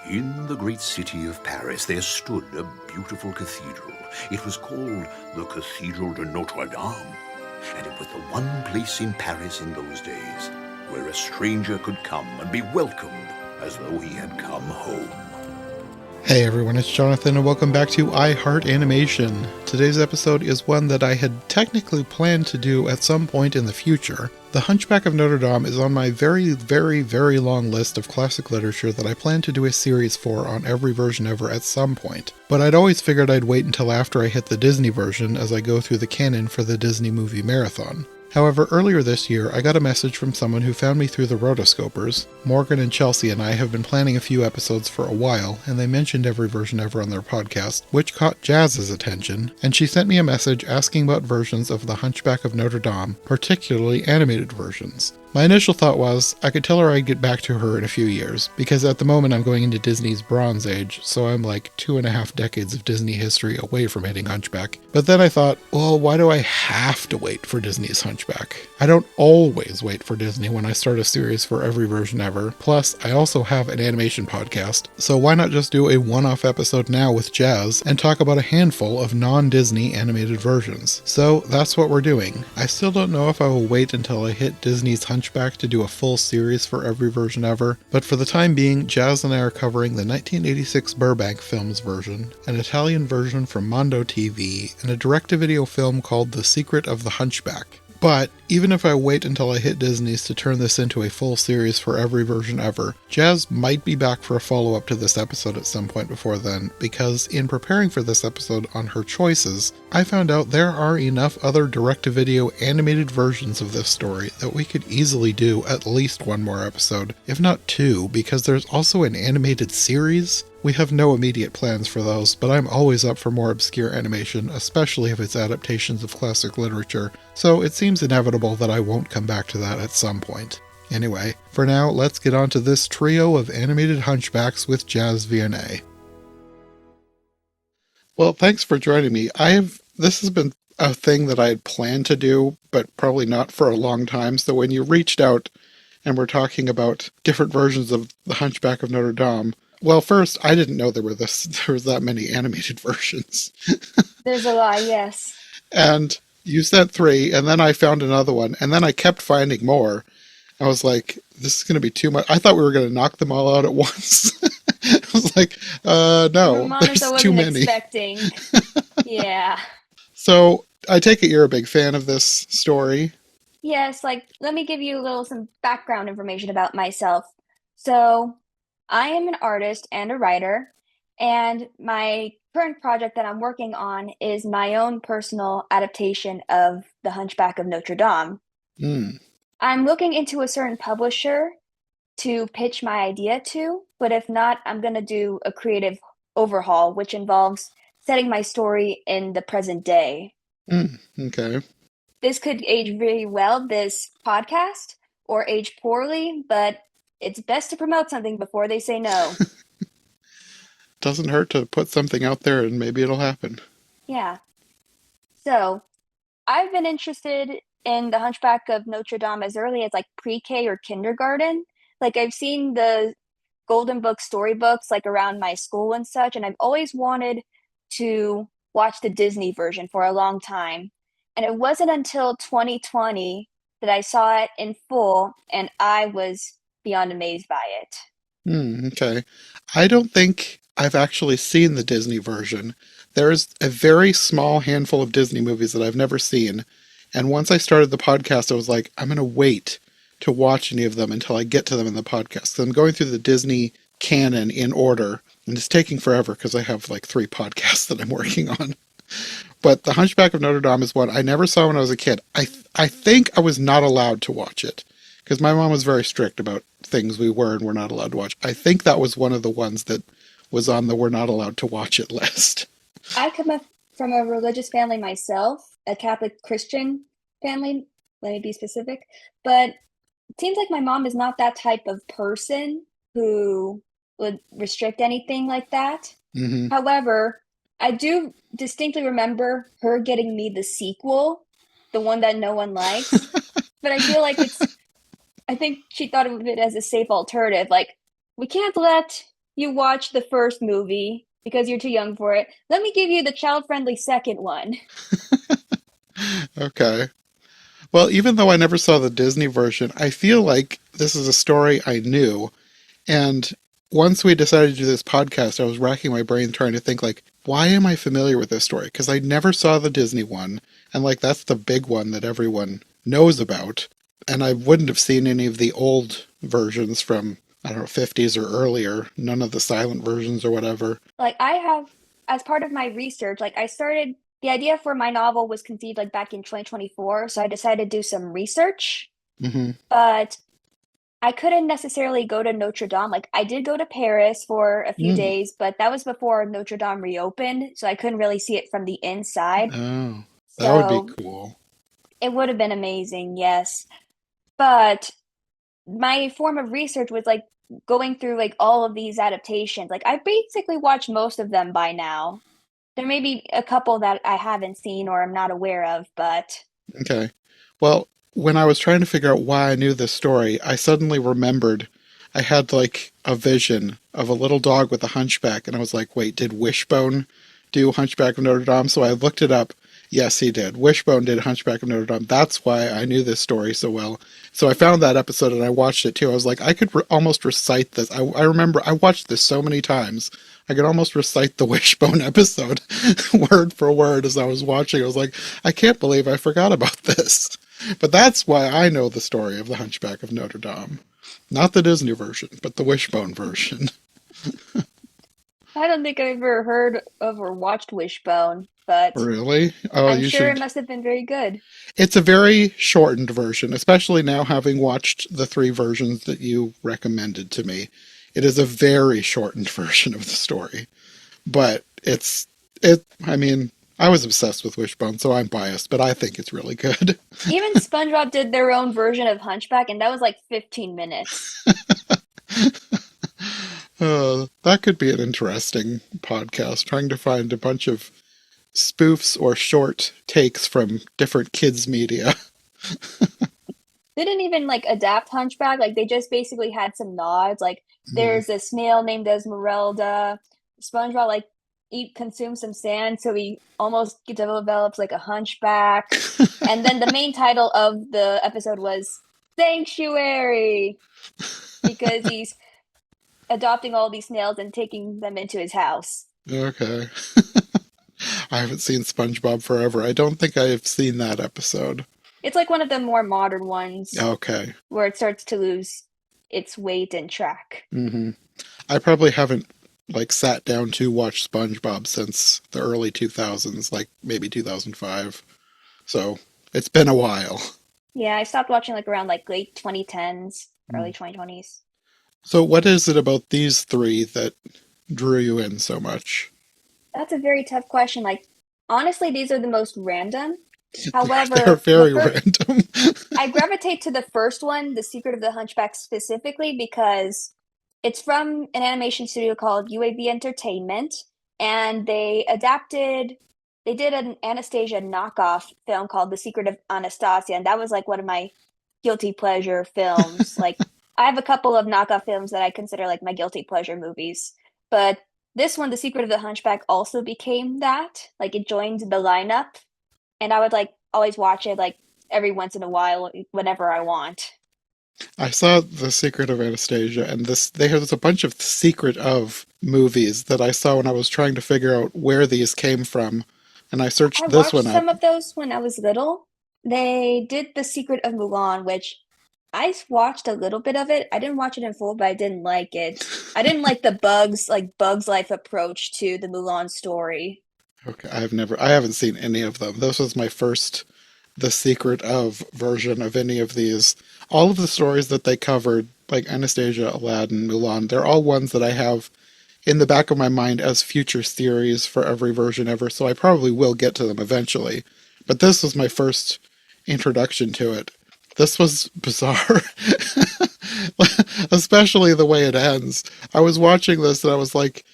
In the great city of Paris there stood a beautiful cathedral. It was called the Cathedral de Notre Dame, and it was the one place in Paris in those days where a stranger could come and be welcomed as though he had come home. Hey everyone, it's Jonathan and welcome back to I Heart Animation. Today's episode is one that I had technically planned to do at some point in the future. The Hunchback of Notre Dame is on my very, very, very long list of classic literature that I plan to do a series for on every version ever at some point. But I'd always figured I'd wait until after I hit the Disney version as I go through the canon for the Disney movie marathon. However, earlier this year, I got a message from someone who found me through the Rotoscopers. Morgan and Chelsea and I have been planning a few episodes for a while, and they mentioned every version ever on their podcast, which caught Jaz's attention, and she sent me a message asking about versions of the Hunchback of Notre Dame, particularly animated versions. My initial thought was, I could tell her I'd get back to her in a few years, because at the moment I'm going into Disney's Bronze Age, so I'm like 2.5 decades of Disney history away from hitting Hunchback. But then I thought, well, why do I have to wait for Disney's Hunchback? I don't always wait for Disney when I start a series for every version ever. Plus, I also have an animation podcast, so why not just do a one-off episode now with Jaz and talk about a handful of non-Disney animated versions? So that's what we're doing. I still don't know if I will wait until I hit Disney's Hunchback to do a full series for every version ever, but for the time being, Jaz and I are covering the 1986 Burbank Films version, an Italian version from Mondo TV, and a direct-to-video film called The Secret of the Hunchback. But even if I wait until I hit Disney's to turn this into a full series for every version ever, Jaz might be back for a follow-up to this episode at some point before then, because in preparing for this episode on her choices, I found out there are enough other direct-to-video animated versions of this story that we could easily do at least one more episode, if not two, because there's also an animated series. We have no immediate plans for those, but I'm always up for more obscure animation, especially if it's adaptations of classic literature, so it seems inevitable that I won't come back to that at some point. Anyway, for now, let's get on to this trio of animated Hunchbacks with Jaz Vianey. Well, thanks for joining me. This has been a thing that I had planned to do, but probably not for a long time, so when you reached out and we're talking about different versions of the Hunchback of Notre Dame, well, first, I didn't know there was that many animated versions. There's a lot, yes. And you said 3, and then I found another one, and then I kept finding more. I was like, this is going to be too much. I thought we were going to knock them all out at once. I was like, no, there's too many. Expecting. Yeah. So, I take it you're a big fan of this story? Yes, let me give you some background information about myself. So, I am an artist and a writer, and my current project that I'm working on is my own personal adaptation of The Hunchback of Notre Dame. I'm looking into a certain publisher to pitch my idea to, but if not, I'm going to do a creative overhaul, which involves setting my story in the present day. Okay. This could age really well, this podcast, or age poorly, but it's best to promote something before they say no. Doesn't hurt to put something out there and maybe it'll happen. Yeah. So, I've been interested in the Hunchback of Notre Dame as early as pre-K or kindergarten. I've seen the Golden Book storybooks around my school and such, and I've always wanted to watch the Disney version for a long time. And it wasn't until 2020 that I saw it in full, and I was beyond amazed by it. Okay. I don't think I've actually seen the Disney version. There's a very small handful of Disney movies that I've never seen. And once I started the podcast, I was like, I'm going to wait to watch any of them until I get to them in the podcast. So I'm going through the Disney canon in order, and it's taking forever because I have 3 podcasts that I'm working on. But The Hunchback of Notre Dame is one I never saw when I was a kid. I think I was not allowed to watch it because my mom was very strict about things we were and were not allowed to watch. I think that was one of the ones that was on the we're not allowed to watch it list. I come from a religious family myself, a Catholic Christian family, let me be specific, but it seems like my mom is not that type of person who would restrict anything like that. Mm-hmm. However, I do distinctly remember her getting me the sequel, the one that no one likes, but I feel like I think she thought of it as a safe alternative. We can't let you watch the first movie because you're too young for it, let me give you the child-friendly second one. Okay. Well, even though I never saw the Disney version, I feel like this is a story I knew. And once we decided to do this podcast, I was racking my brain trying to think, like, why am I familiar with this story? Because I never saw the Disney one. And, like, that's the big one that everyone knows about. And I wouldn't have seen any of the old versions from, I don't know, 50s or earlier. None of the silent versions or whatever. Like I have, as part of my research, like I started, the idea for my novel was conceived like back in 2024, so I decided to do some research, Hmm. but I couldn't necessarily go to Notre Dame. Like I did go to Paris for a few Mm. days, but that was before Notre Dame reopened, so I couldn't really see it from the inside. Oh, that would be So cool. it would have been amazing, yes. But my form of research was like going through like all of these adaptations. Like I basically watched most of them by now. There may be a couple that I haven't seen or I'm not aware of, but Okay. Well, when I was trying to figure out why I knew this story, I suddenly remembered I had like a vision of a little dog with a hunchback, and I was like, wait, did Wishbone do Hunchback of Notre Dame? So I looked it up. Yes, he did. Wishbone did Hunchback of Notre Dame. That's why I knew this story so well. So I found that episode and I watched it too. I was like, I could almost recite this. I remember I watched this so many times. I could almost recite the Wishbone episode word for word as I was watching. I was like, I can't believe I forgot about this. But that's why I know the story of the Hunchback of Notre Dame. Not the Disney version, but the Wishbone version. I don't think I've ever heard of or watched Wishbone, but Really? Oh, I'm you sure it should. must have been very good. It's a very shortened version, especially now having watched the three versions that you recommended to me. It is a very shortened version of the story. But I mean, I was obsessed with Wishbone, so I'm biased, but I think it's really good. Even SpongeBob did their own version of Hunchback, and that was like 15 minutes. That could be an interesting podcast, trying to find a bunch of spoofs or short takes from different kids' media. They didn't even like adapt Hunchback, like they just basically had some nods. Like Mm. there's a snail named Esmeralda. SpongeBob like eat consumes some sand, so he almost develops like a hunchback. And then the main title of the episode was Sanctuary because he's adopting all these snails and taking them into his house. Okay. I haven't seen SpongeBob forever. I don't think I've seen that episode. It's like one of the more modern ones Okay. where it starts to lose its weight and track. Hmm. I probably haven't like sat down to watch SpongeBob since the early 2000s, like maybe 2005. So it's been a while. Yeah, I stopped watching like around like late 2010s, early Mm. 2020s. So what is it about these three that drew you in so much? That's a very tough question. Like, honestly, these are the most random. They're However, very random. I gravitate to the first one, The Secret of the Hunchback, specifically because it's from an animation studio called UAV Entertainment, and they did an Anastasia knockoff film called The Secret of Anastasia, and that was like one of my guilty pleasure films. Like, I have a couple of knockoff films that I consider like my guilty pleasure movies, but this one, The Secret of the Hunchback, also became that. Like, it joined the lineup, and I would like always watch it like every once in a while whenever I want. I saw The Secret of Anastasia, and there's a bunch of Secret of movies that I saw when I was trying to figure out where these came from, and I I searched this watched one up. some of those when I was little. They did The Secret of Mulan, which I watched a little bit of it. I didn't watch it in full, but I didn't like it. I didn't like the Bugs Life approach to the Mulan story. Okay, I haven't seen any of them. This was my first The Secret of version of any of these. All of the stories that they covered, like Anastasia, Aladdin, Mulan, they're all ones that I have in the back of my mind as future series for every version ever, so I probably will get to them eventually. But this was my first introduction to it. This was bizarre. Especially the way it ends. I was watching this and I was like,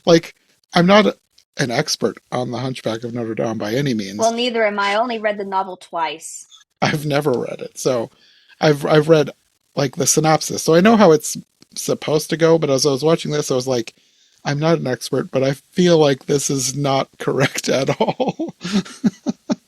like, I'm not an expert on the Hunchback of Notre Dame by any Well, means. neither am I. I only read the novel twice. I've never read it, so I've read like the synopsis, so I know how it's supposed to go, but as I was watching this, I was like, I'm not an expert, but I feel like this is not correct at all.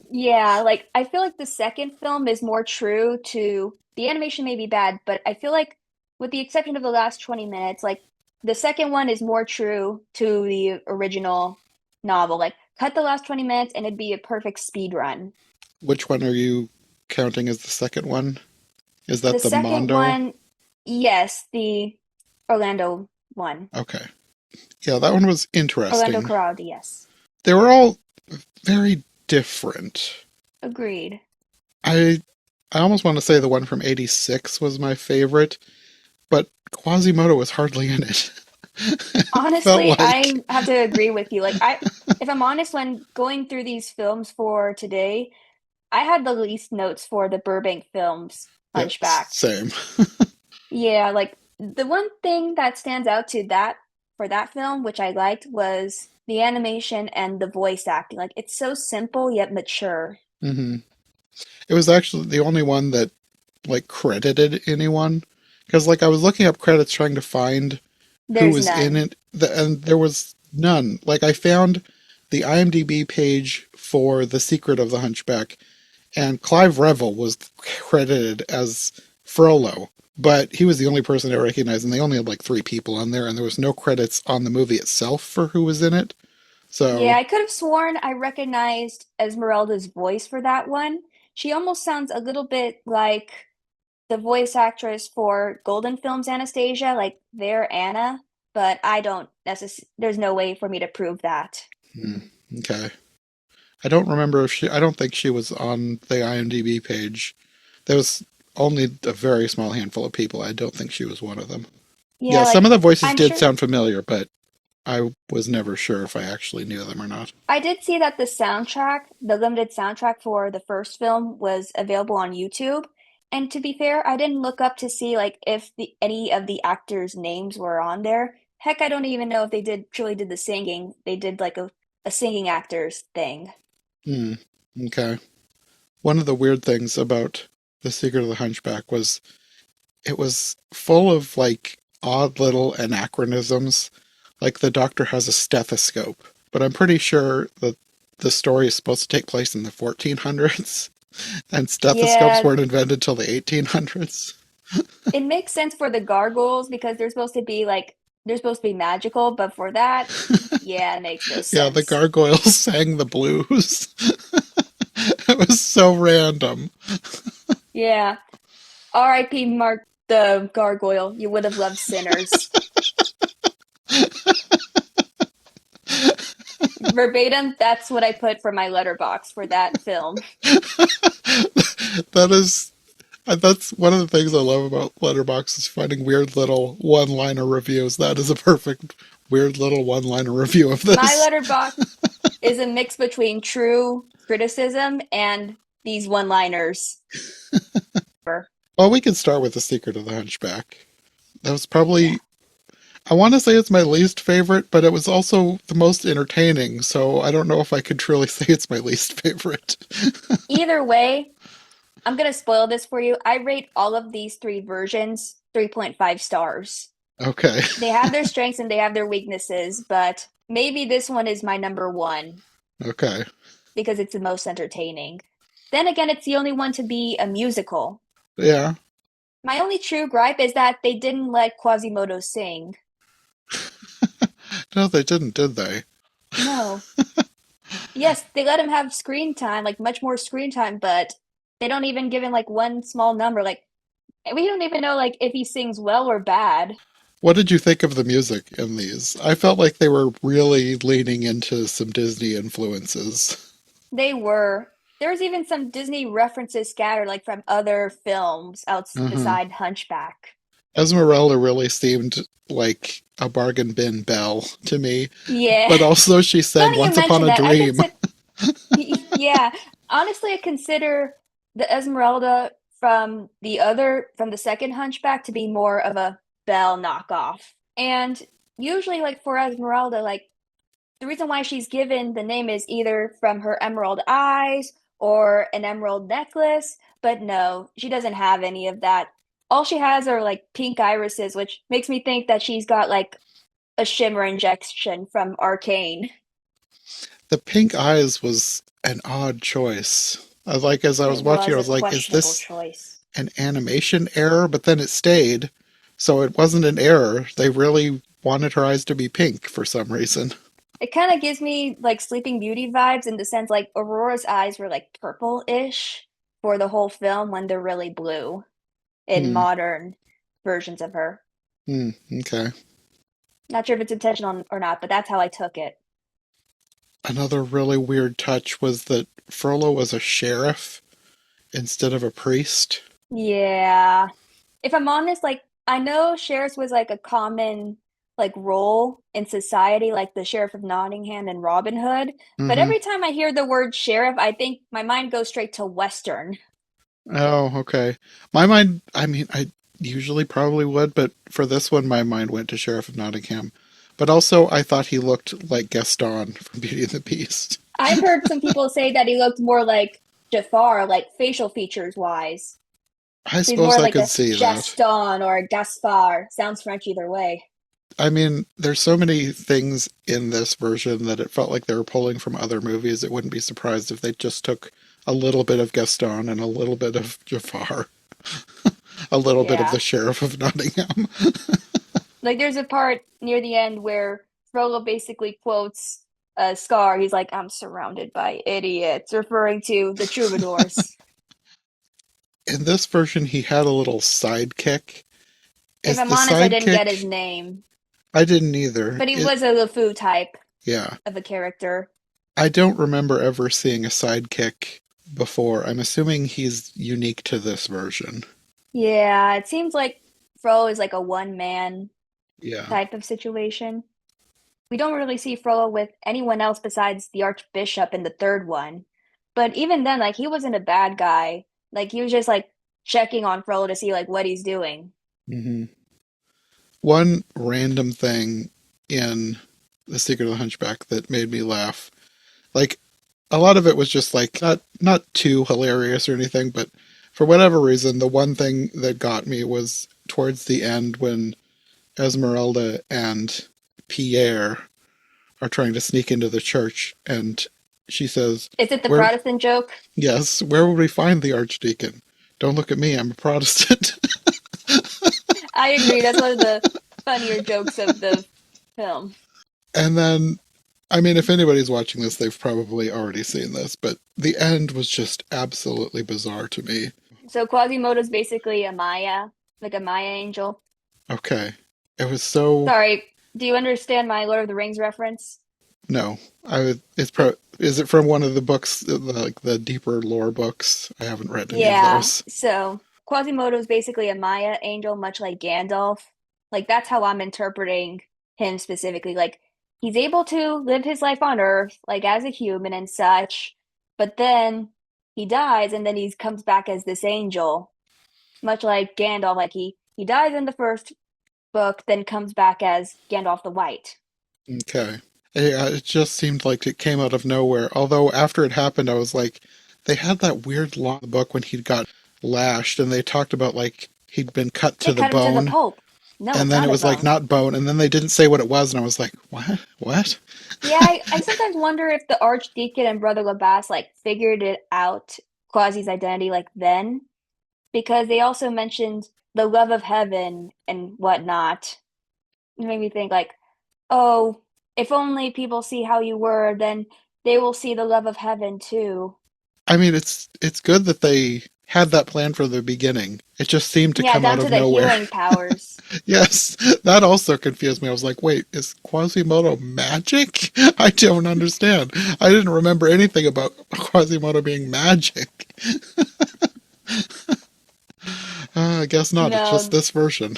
Yeah, like I feel like the second film is more true to the animation may be bad, but I feel like with the exception of the last 20 minutes, like the second one is more true to the original novel. Like cut the last 20 minutes and it'd be a perfect speed run. Which one are you counting as the second one? Is The that the second Mondo? one, yes, the Orlando one. Okay. Yeah, that one was Orlando interesting. Corraldi, yes. They were all very different. Agreed. I I almost want to say the one from '86 was my favorite, but Quasimodo was hardly in it. It felt Honestly, like, I have to agree with you. If I'm honest, when going through these films for today, I had the least notes for the Burbank films, yeah, Hunchback. same. Yeah, like the one thing that stands out to that for that film, which I liked, was the animation and the voice acting. Like it's so simple yet mature. hmm It was actually the only one that like credited anyone because like I was looking up credits trying to find who There's was in none. it, and there was none. Like I found the IMDb page for The Secret of the Hunchback, and Clive Revel was credited as Frollo, but he was the only person I recognized, and they only had like three people on there, and there was no credits on the movie itself for who was in it. Yeah, So, I could have sworn I recognized Esmeralda's voice for that one. She almost sounds a little bit like the voice actress for Golden Films Anastasia, like their Anna, but I don't there's no way for me to prove that. hmm, okay. I don't remember if I don't think she was on the IMDb page. There was only a very small handful of people. I don't think she was one of them. Yeah, Yeah, some of like the voices I'm did sure sound familiar, but I was never sure if I actually knew them or not. I did see that the soundtrack, the limited soundtrack for the first film was available on YouTube. And to be fair, I didn't look up to see like if any of the actors' names were on there. Heck, I don't even know if they did truly did the singing. They did like a singing actors thing. Hmm. Okay. One of the weird things about The Secret of the Hunchback was it was full of like odd little anachronisms. Like the doctor has a stethoscope, but I'm pretty sure that the story is supposed to take place in the 1400s, and stethoscopes Yeah, weren't invented till the 1800s. it makes sense for the gargoyles because they're supposed to be magical, but for that, yeah, it makes no Yeah, the sense. gargoyles sang the blues. It was so random. Yeah. R.I.P. Mark the Gargoyle. You would have loved Sinners. Verbatim, that's what I put for my letterbox for that film. That is that's one of the things I love about Letterboxd is finding weird little one-liner reviews. That is a perfect weird little one-liner review of My this. letterbox is a mix between true criticism and these one-liners. Well, we can start with The Secret of the Hunchback. That was Yeah. probably, I want to say it's my least favorite, but it was also the most entertaining, so I don't know if I could truly say it's my least favorite. Either way, I'm gonna spoil this for you. I rate all of these three versions 3.5 stars. Okay. They have their strengths and they have their weaknesses, but maybe this one is my number one Okay. because it's the most entertaining. Then again, it's the only one to be a musical. Yeah. My only true gripe is that they didn't let Quasimodo sing. No, they didn't, did they? No. Yes, they let him have screen time, like much more screen time, but they don't even give him like one small number. Like we don't even know like if he sings well or bad. What did you think of the music in these? I felt like they were really leaning into some Disney influences. They were. There's even some Disney references scattered like from other films outs Uh-huh. beside Hunchback. Esmeralda really seemed like a bargain bin belle to me, Yeah. but also she sang Funny you Once Upon mention a that. Dream. Yeah. Honestly, I consider the Esmeralda from the second Hunchback to be more of a Belle knockoff. And usually, like for Esmeralda, like the reason why she's given the name is either from her emerald eyes or an emerald necklace. But no, she doesn't have any of that. all she has are like pink irises, which makes me think that she's got like a shimmer injection from Arcane. The pink eyes was an odd choice. As I was It watching, I was a was like, is questionable this choice. an animation error? But then it stayed. So it wasn't an error. They really wanted her eyes to be pink for some reason. It kind of gives me like Sleeping Beauty vibes in the sense like Aurora's eyes were like purple-ish for the whole film when they're really blue in Hmm. modern versions of her. Hmm. Okay. Not sure if it's intentional or not, but that's how I took it. Another really weird touch was that Frollo was a sheriff instead of a priest. Yeah. If I'm honest, like I know sheriffs was like a common like role in society, like the Sheriff of Nottingham and Robin Hood. But Mm-hmm. every time I hear the word sheriff, I think my mind goes straight to Western. Oh, okay. My mind, I mean, I usually probably would, but for this one, my mind went to Sheriff of Nottingham. But also, I thought he looked like Gaston from Beauty and the Beast. I've heard some people say that he looked more like Jafar, like facial features wise. I So he's suppose more I like could a see that. Gaston or a Gaspar. Sounds French either way. I mean, there's so many things in this version that it felt like they were pulling from other movies. It wouldn't be surprised if they just took a little bit of Gaston and a little bit of Jafar, a little bit of Yeah. the Sheriff of Nottingham. Like there's a part near the end where Frollo basically quotes Scar. He's like, I'm surrounded by idiots, referring to the troubadours. In this version, he had a little sidekick. If Is I'm the honest, I didn't get his sidekick? name, I didn't either. but he was a LeFou type Yeah. of a character. I don't remember ever seeing a sidekick before. I'm assuming he's unique to this version. Yeah, it seems like Frollo is like a one man Yeah. type of situation. We don't really see Frollo with anyone else besides the Archbishop in the third one. But even then, like he wasn't a bad guy. Like he was just like checking on Frollo to see like what he's doing. Hmm. One random thing in The Secret of the Hunchback that made me laugh. Like a lot of it was just like not too hilarious or anything, but for whatever reason, the one thing that got me was towards the end when Esmeralda and Pierre are trying to sneak into the church and she says, Is it the "Where Protestant joke? Yes, where would we find the Archdeacon? Don't look at me, I'm a Protestant." I agree. That's one of the funnier jokes of the film. And then, I mean, if anybody's watching this, they've probably already seen this, but the end was just absolutely bizarre to me. So Quasimodo's basically a Maya, like a Maya angel. Okay. It was so, Sorry, do you understand my Lord of the Rings reference? no. So Is it from one of the books, like the deeper lore books? I haven't read any of yeah, those. so Quasimodo is basically a Maya angel, much like Gandalf. Like that's how I'm interpreting him specifically. Like he's able to live his life on Earth, like as a human and such, but then he dies and then he comes back as this angel, much like Gandalf. Like he dies in the first book, then comes back as Gandalf the White. Okay. Yeah, it just seemed like it came out of nowhere. Although after it happened, I was like, they had that weird long book when he got lashed, and they talked about like he'd been cut They to the cut him to the bone, pulp. No, and it's then it not a was like bone. not bone, and then they didn't say what it was, and I was like, what? What? Yeah, I sometimes wonder if the Archdeacon and Brother Labas like figured it out, Quasi's identity like then, because they also mentioned the love of heaven and whatnot. It made me think like, oh, if only people see how you were, then they will see the love of heaven too. I mean, it's good that they had that plan from the beginning. It just seemed to Yeah, come out down to of the nowhere. healing powers. Yes, that also confused me. I was like, wait, is Quasimodo magic? I don't understand. I didn't remember anything about Quasimodo being magic. I guess not. It's just No, this version.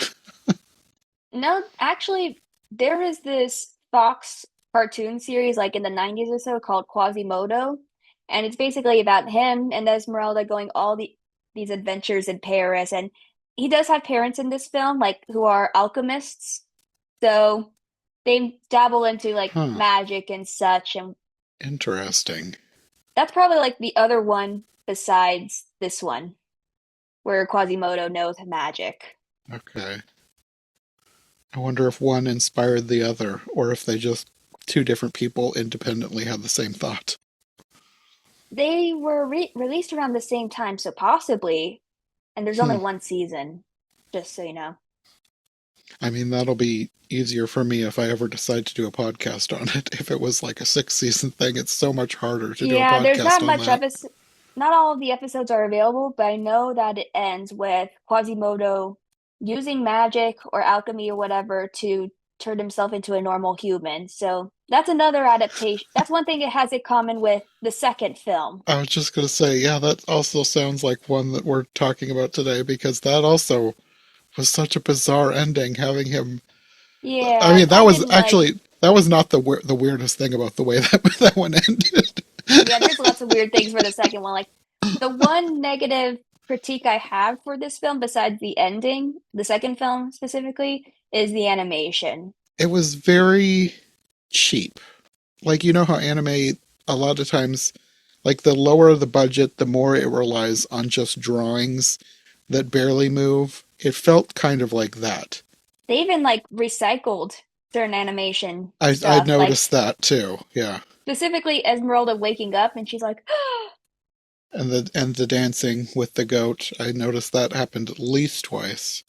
no, actually, there is this Fox cartoon series like in the 90s or so called Quasimodo, and it's basically about him and Esmeralda going all these adventures in Paris, and he does have parents in this film like who are alchemists, so they dabble into like Huh. magic and such, and Interesting. that's probably like the other one besides this one, where Quasimodo knows magic. Okay. I wonder if one inspired the other, or if they just two different people independently had the same thought. They were released around the same time, so possibly, and there's only Hmm. one season, just so you know. I mean, that'll be easier for me if I ever decide to do a podcast on it. If it was like a 6 season thing, it's so much harder to do a Yeah, there's not podcast on much that. episode. Not all of the episodes are available, but I know that it ends with Quasimodo using magic or alchemy or whatever to turn himself into a normal human. So that's another adaptation. That's one thing it has in common with the second film. I was just going to say, yeah, that also sounds like one that we're talking about today because that also was such a bizarre ending, having him. I Yeah, mean, that I was didn't like. actually that was not the weirdest thing about the way that that one ended. Yeah, there's lots of weird things for the second one. Like the one negative critique I have for this film, besides the ending, the second film specifically, is the animation. It was very cheap. Like you know how anime a lot of times, like the lower the budget, the more it relies on just drawings that barely move. It felt kind of like that. They even like recycled certain animation I stuff, like noticed that too. Yeah. specifically Esmeralda waking up and she's like, And the dancing with the goat, I noticed that happened at least twice.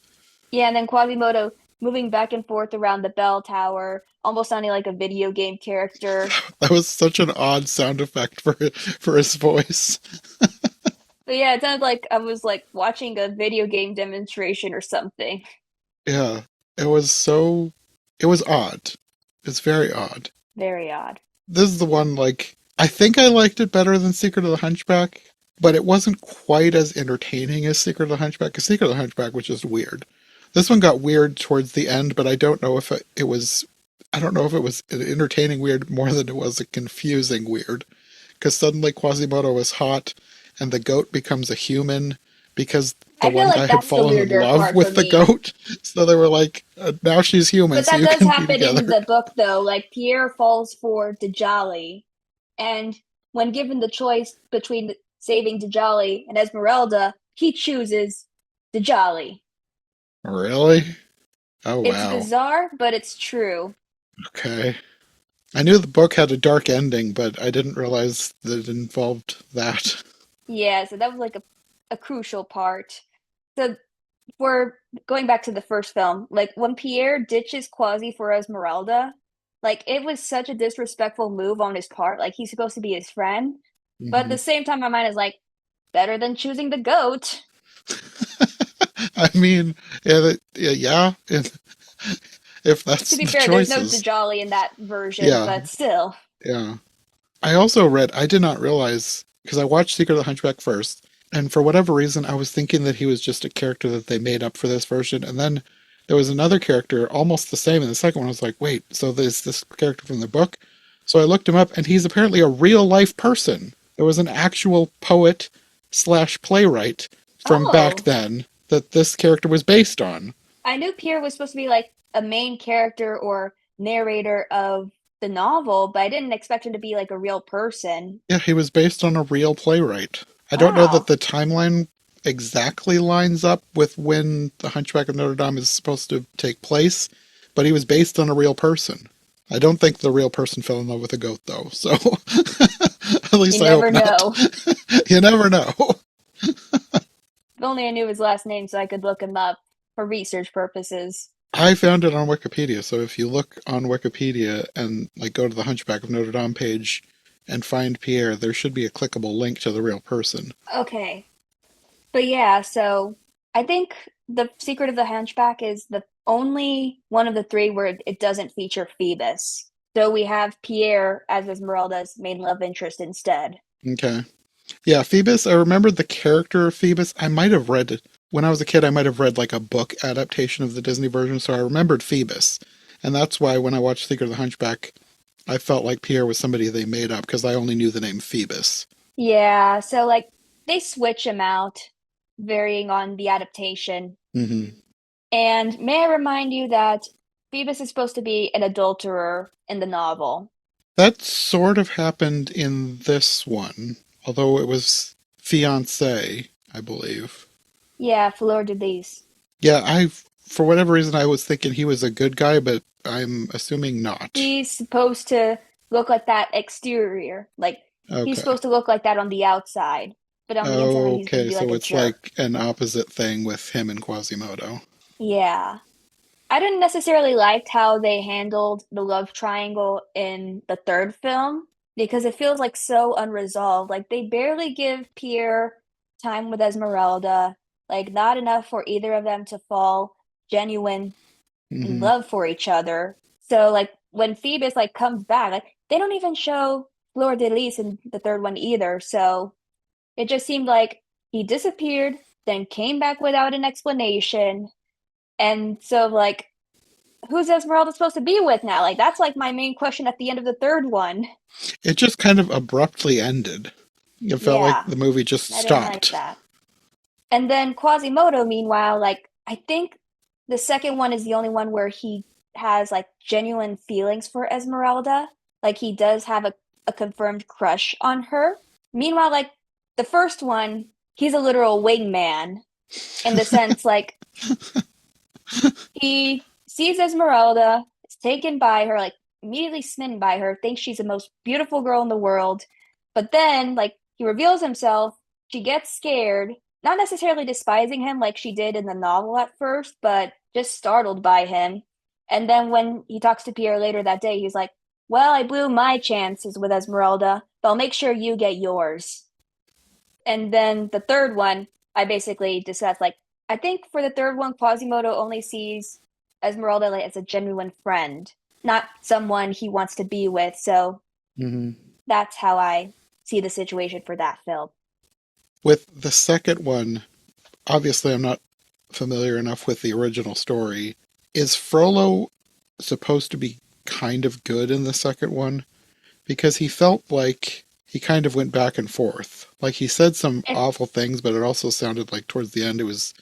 yeah, and then Quasimodo moving back and forth around the bell tower, almost sounding like a video game character. That was such an odd sound effect for his voice. But yeah, it sounded like I was like watching a video game demonstration or something. Yeah. It was odd. It's very odd. Very odd. This is the one like I think I liked it better than Secret of the Hunchback, but it wasn't quite as entertaining as Secret of the Hunchback, because Secret of the Hunchback was just weird. This one got weird towards the end, but I don't know if it was I don't know if it was an entertaining weird more than it was a confusing weird. Because suddenly Quasimodo is hot and the goat becomes a human because the I feel one like guy had that's the fallen in weirder love part for with the me. goat. So they were like, now she's human, But so that you does can be happen in together. the book, though. Like Pierre falls for Djali, and when given the choice between saving Djali and Esmeralda, he chooses Djali. Really? Oh, It's wow. bizarre, but it's true. Okay. I knew the book had a dark ending, but I didn't realize that it involved that. Yeah, so that was like a crucial part. So for going back to the first film, like when Pierre ditches Quasi for Esmeralda, like it was such a disrespectful move on his part. Like he's supposed to be his friend, but at Hmm. the same time, my mind is like, better than choosing the goat. I mean, yeah, if To that's be the fair, there's no choices. Djali in that version, Yeah, but still. yeah. I did not realize, because I watched Secret of the Hunchback first, and for whatever reason, I was thinking that he was just a character that they made up for this version, and then there was another character almost the same in the second one. I was like, wait, so there's this character from the book? So I looked him up, and he's apparently a real life person. There was an actual poet slash playwright from back Oh, then that this character was based on. I knew Pierre was supposed to be like a main character or narrator of the novel, but I didn't expect him to be like a real person. Yeah, he was based on a real playwright. I don't know that Wow. the timeline exactly lines up with when The Hunchback of Notre Dame is supposed to take place, but he was based on a real person. I don't think the real person fell in love with a goat, though, so at You least I hope never not. know. You never know. If only I knew his last name so I could look him up for research purposes. I found it on Wikipedia, so if you look on Wikipedia and like go to the Hunchback of Notre Dame page and find Pierre, there should be a clickable link to the real person. Okay. But yeah, so I think The Secret of the Hunchback is the only one of the three where it doesn't feature Phoebus. So we have Pierre as Esmeralda's main love interest instead. Okay. Yeah, Phoebus, I remembered the character of Phoebus. I might have read it. When I was a kid, I might have read like a book adaptation of the Disney version, so I remembered Phoebus. And that's why when I watched Secret of the Hunchback, I felt like Pierre was somebody they made up because I only knew the name Phoebus. Yeah, so like they switch him out, varying on the adaptation. Hmm. And may I remind you that Phoebus is supposed to be an adulterer in the novel. That sort of happened in this one, although it was fiance, I believe. Yeah, Fleur de Lis. Yeah, for whatever reason, I was thinking he was a good guy, but I'm assuming not. He's supposed to look like that exterior. Like, he's Okay. supposed to look like that on the outside, but on the inside, he's going to Okay, be like so a it's jerk. like an opposite thing with him and Quasimodo. Yeah. I didn't necessarily like how they handled the love triangle in the third film because it feels like so unresolved. Like they barely give Pierre time with Esmeralda, like not enough for either of them to fall genuine in Hmm. love for each other. So like when Phoebus like comes back, like they don't even show Fleur de Lis in the third one either. So it just seemed like he disappeared, then came back without an explanation. And so like who's Esmeralda supposed to be with now? Like that's like my main question at the end of the third one. It just kind of abruptly ended. It felt like Yeah, the movie just I didn't like stopped. that. And then Quasimodo, meanwhile, like I think the second one is the only one where he has like genuine feelings for Esmeralda. Like he does have a confirmed crush on her. Meanwhile, like the first one, he's a literal wingman in the sense like he sees Esmeralda, is taken by her, like immediately smitten by her, thinks she's the most beautiful girl in the world. But then, like, he reveals himself, she gets scared, not necessarily despising him like she did in the novel at first, but just startled by him. And then when he talks to Pierre later that day, he's like, well, I blew my chances with Esmeralda, but I'll make sure you get yours. And then the third one, I basically discussed like I think for the third one, Quasimodo only sees Esmeralda like as a genuine friend, not someone he wants to be with. So Hmm. that's how I see the situation for that film. With the second one, obviously I'm not familiar enough with the original story. Is Frollo supposed to be kind of good in the second one? Because he felt like he kind of went back and forth. Like he said some And awful things, but it also sounded like towards the end it was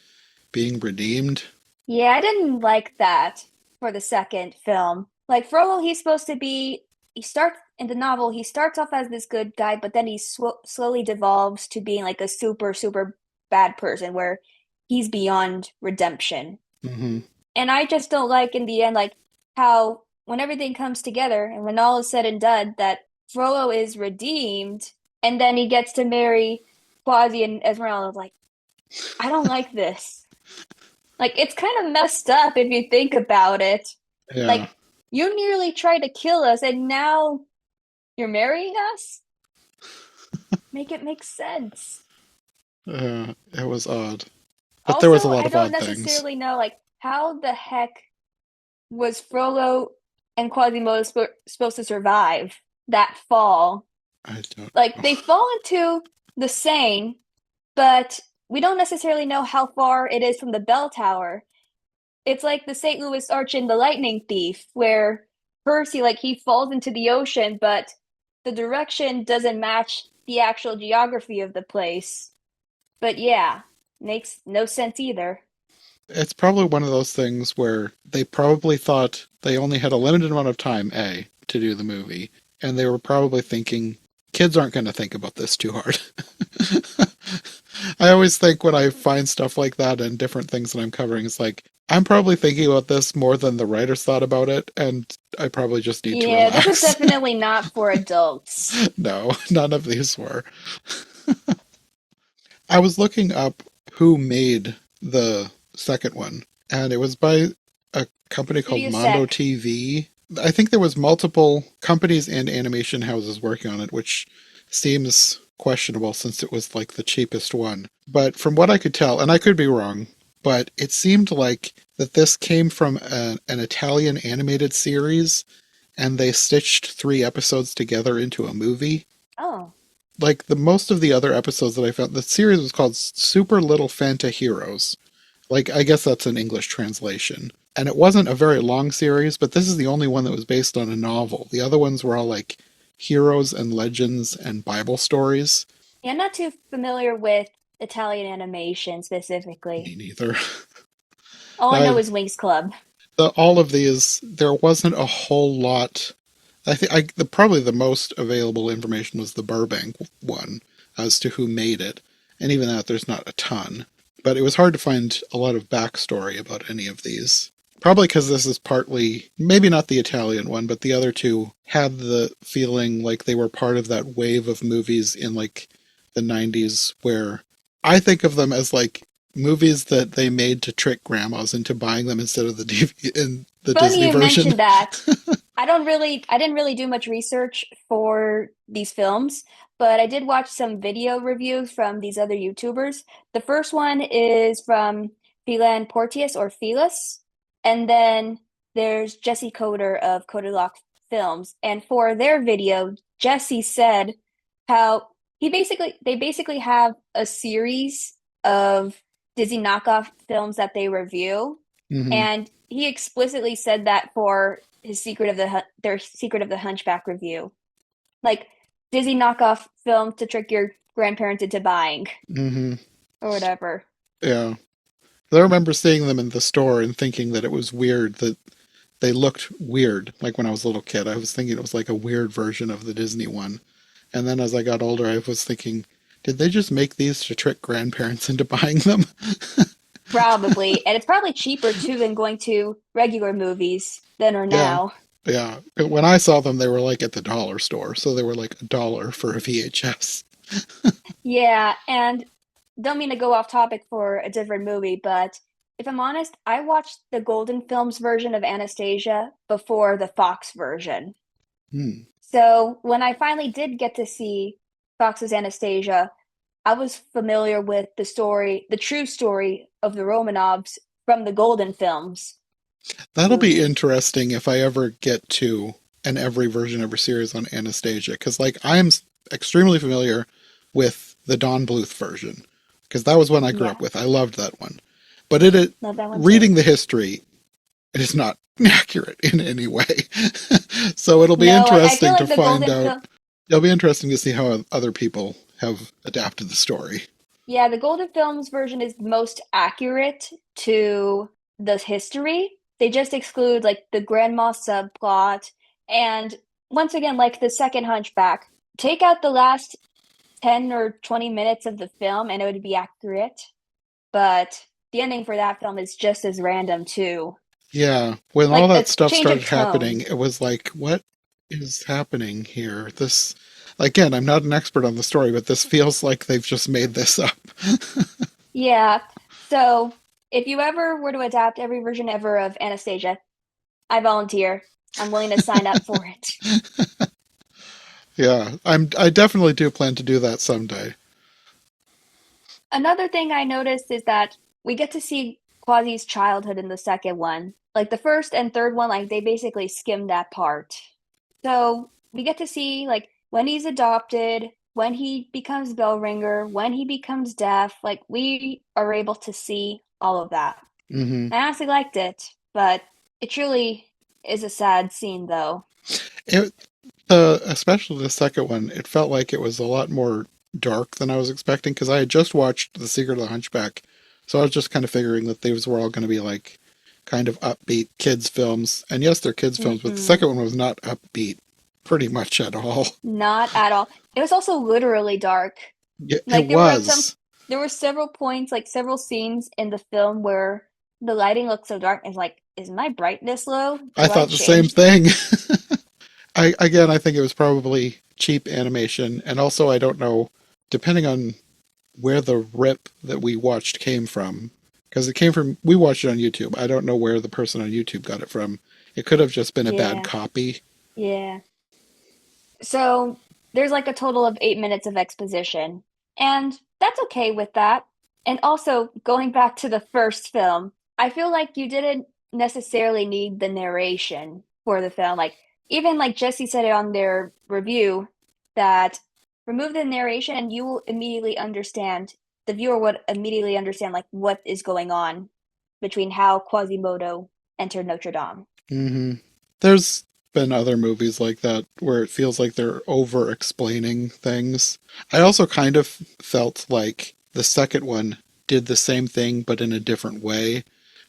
being redeemed. yeah, I didn't like that for the second film. Like Frollo, he's supposed to be. He starts in the novel. He starts off as this good guy, but then he slowly devolves to being like a super bad person, where he's beyond redemption. Hmm. And I just don't like in the end, like how when everything comes together and when all is said and done, that Frollo is redeemed, and then he gets to marry Quasi and Esmeralda. Like I don't like this. Like, it's kind of messed up if you think about it. Yeah, Like, you nearly tried to kill us, and now you're marrying us? Make it make sense. it was odd. But there was a Also, lot I of don't odd things. necessarily know, like, how the heck was Frollo and Quasimodo supposed to survive that fall? I don't Like, know. they fall into the Seine, but we don't necessarily know how far it is from the bell tower. It's like the St. Louis Arch in The Lightning Thief, where Percy, like, he falls into the ocean, but the direction doesn't match the actual geography of the place. But yeah, makes no sense either. It's probably one of those things where they probably thought they only had a limited amount of time, A, to do the movie, and they were probably thinking, kids aren't going to think about this too hard. I always think when I find stuff like that and different things that I'm covering, it's like, I'm probably thinking about this more than the writers thought about it, and I probably just need to Yeah, this is relax. definitely not for adults. No, none of these were. I was looking up who made the second one, and it was by a company called Studio Mondo Sec. TV. I think there was multiple companies and animation houses working on it, which seems questionable since it was like the cheapest one. But from what I could tell, and I could be wrong, but it seemed like that this came from an Italian animated series, and they stitched three episodes together into a movie. Oh, Like the most of the other episodes that I found, the series was called Super Little Fanta Heroes. Like I guess that's an English translation. And it wasn't a very long series, but this is the only one that was based on a novel. The other ones were all like heroes and legends and Bible stories. yeah, I'm not too familiar with Italian animation Me specifically. neither. All I know I, is Winx Club. all of these, there wasn't a whole lot. Probably the most available information was the Burbank one as to who made it, and even that there's not a ton. but it was hard to find a lot of backstory about any of these. Probably because this is partly, maybe not the Italian one, but the other two had the feeling like they were part of that wave of movies in like the 90s where I think of them as like movies that they made to trick grandmas into buying them instead of the in the Funny Disney you version. mentioned that. I didn't really do much research for these films, but I did watch some video reviews from these other YouTubers. The first one is from Philan Porteous or Felis, and then there's Jesse Coder of Coder Lock Films. And for their video, Jesse said how they basically have a series of Disney knockoff films that they review, Hmm. and he explicitly said that for his their Secret of the Hunchback review, like Disney knockoff film to trick your grandparents into buying Hmm. or whatever. Yeah. I remember seeing them in the store and thinking that it was weird that they looked weird. Like when I was a little kid, I was thinking it was like a weird version of the Disney one. And then as I got older, I was thinking, did they just make these to trick grandparents into buying them? Probably, and it's probably cheaper too than going to regular movies then or Yeah. now. Yeah. When I saw them, they were like at the dollar store. So they were like $1 for a VHS. Yeah, and don't mean to go off topic for a different movie, but if I'm honest, I watched the Golden Films version of Anastasia before the Fox version. Hmm. So when I finally did get to see Fox's Anastasia, I was familiar with the story, the true story of the Romanovs from the Golden Films That'll be movie. interesting if I ever get to an every version ever series on Anastasia. Because, like, I'm extremely familiar with the Don Bluth version. Because that was one I grew Yeah, up with. I loved that one. But it love that one too. reading the history, it is not accurate in any way. So it'll be No, like I feel interesting to like the find Golden out. Film, It'll be interesting to see how other people have adapted the story. yeah, the Golden Films version is most accurate to the history. They just exclude like the grandma subplot, and once again, like the second Hunchback, take out the last 10 or 20 minutes of the film and it would be accurate. But the ending for that film is just as random too. Yeah, when all Like that a stuff change started of happening, tone. it was like, what is happening here? This, again, I'm not an expert on the story, but this feels like they've just made this up. Yeah. So if you ever were to adapt every version ever of Anastasia, I volunteer. I'm willing to sign up for it. Yeah, I definitely do plan to do that someday. Another thing I noticed is that we get to see Quasi's childhood in the second one. Like the first and third one, like they basically skimmed that part. So we get to see like when he's adopted, when he becomes bell ringer, when he becomes deaf, like we are able to see all of that. Hmm. I honestly liked it, but it truly is a sad scene though. It, especially the second one, it felt like it was a lot more dark than I was expecting because I had just watched The Secret of the Hunchback, so I was just kind of figuring that these were all going to be like kind of upbeat kids films. And yes, they're kids films, but the Mm-mm, second one was not upbeat pretty much at all. not at all. It was also literally dark. Yeah, it Like was. there were several points, like several scenes in the film where the lighting looked so dark and like, is my brightness low? I Do I thought the same change? thing. I think it was probably cheap animation, and also I don't know, depending on where the rip that we watched came from, because it came from we watched it on YouTube. I don't know where the person on YouTube got it from. It could have just been a bad Yeah, copy. yeah. So there's like a total of 8 minutes of exposition, and that's okay with that. And also, going back to the first film, I feel like you didn't necessarily need the narration for the film. Like, even like Jesse said it on their review, that remove the narration and you will immediately understand, the viewer would immediately understand like what is going on between how Quasimodo entered Notre Dame. Hmm. There's been other movies like that where it feels like they're over explaining things. I also kind of felt like the second one did the same thing but in a different way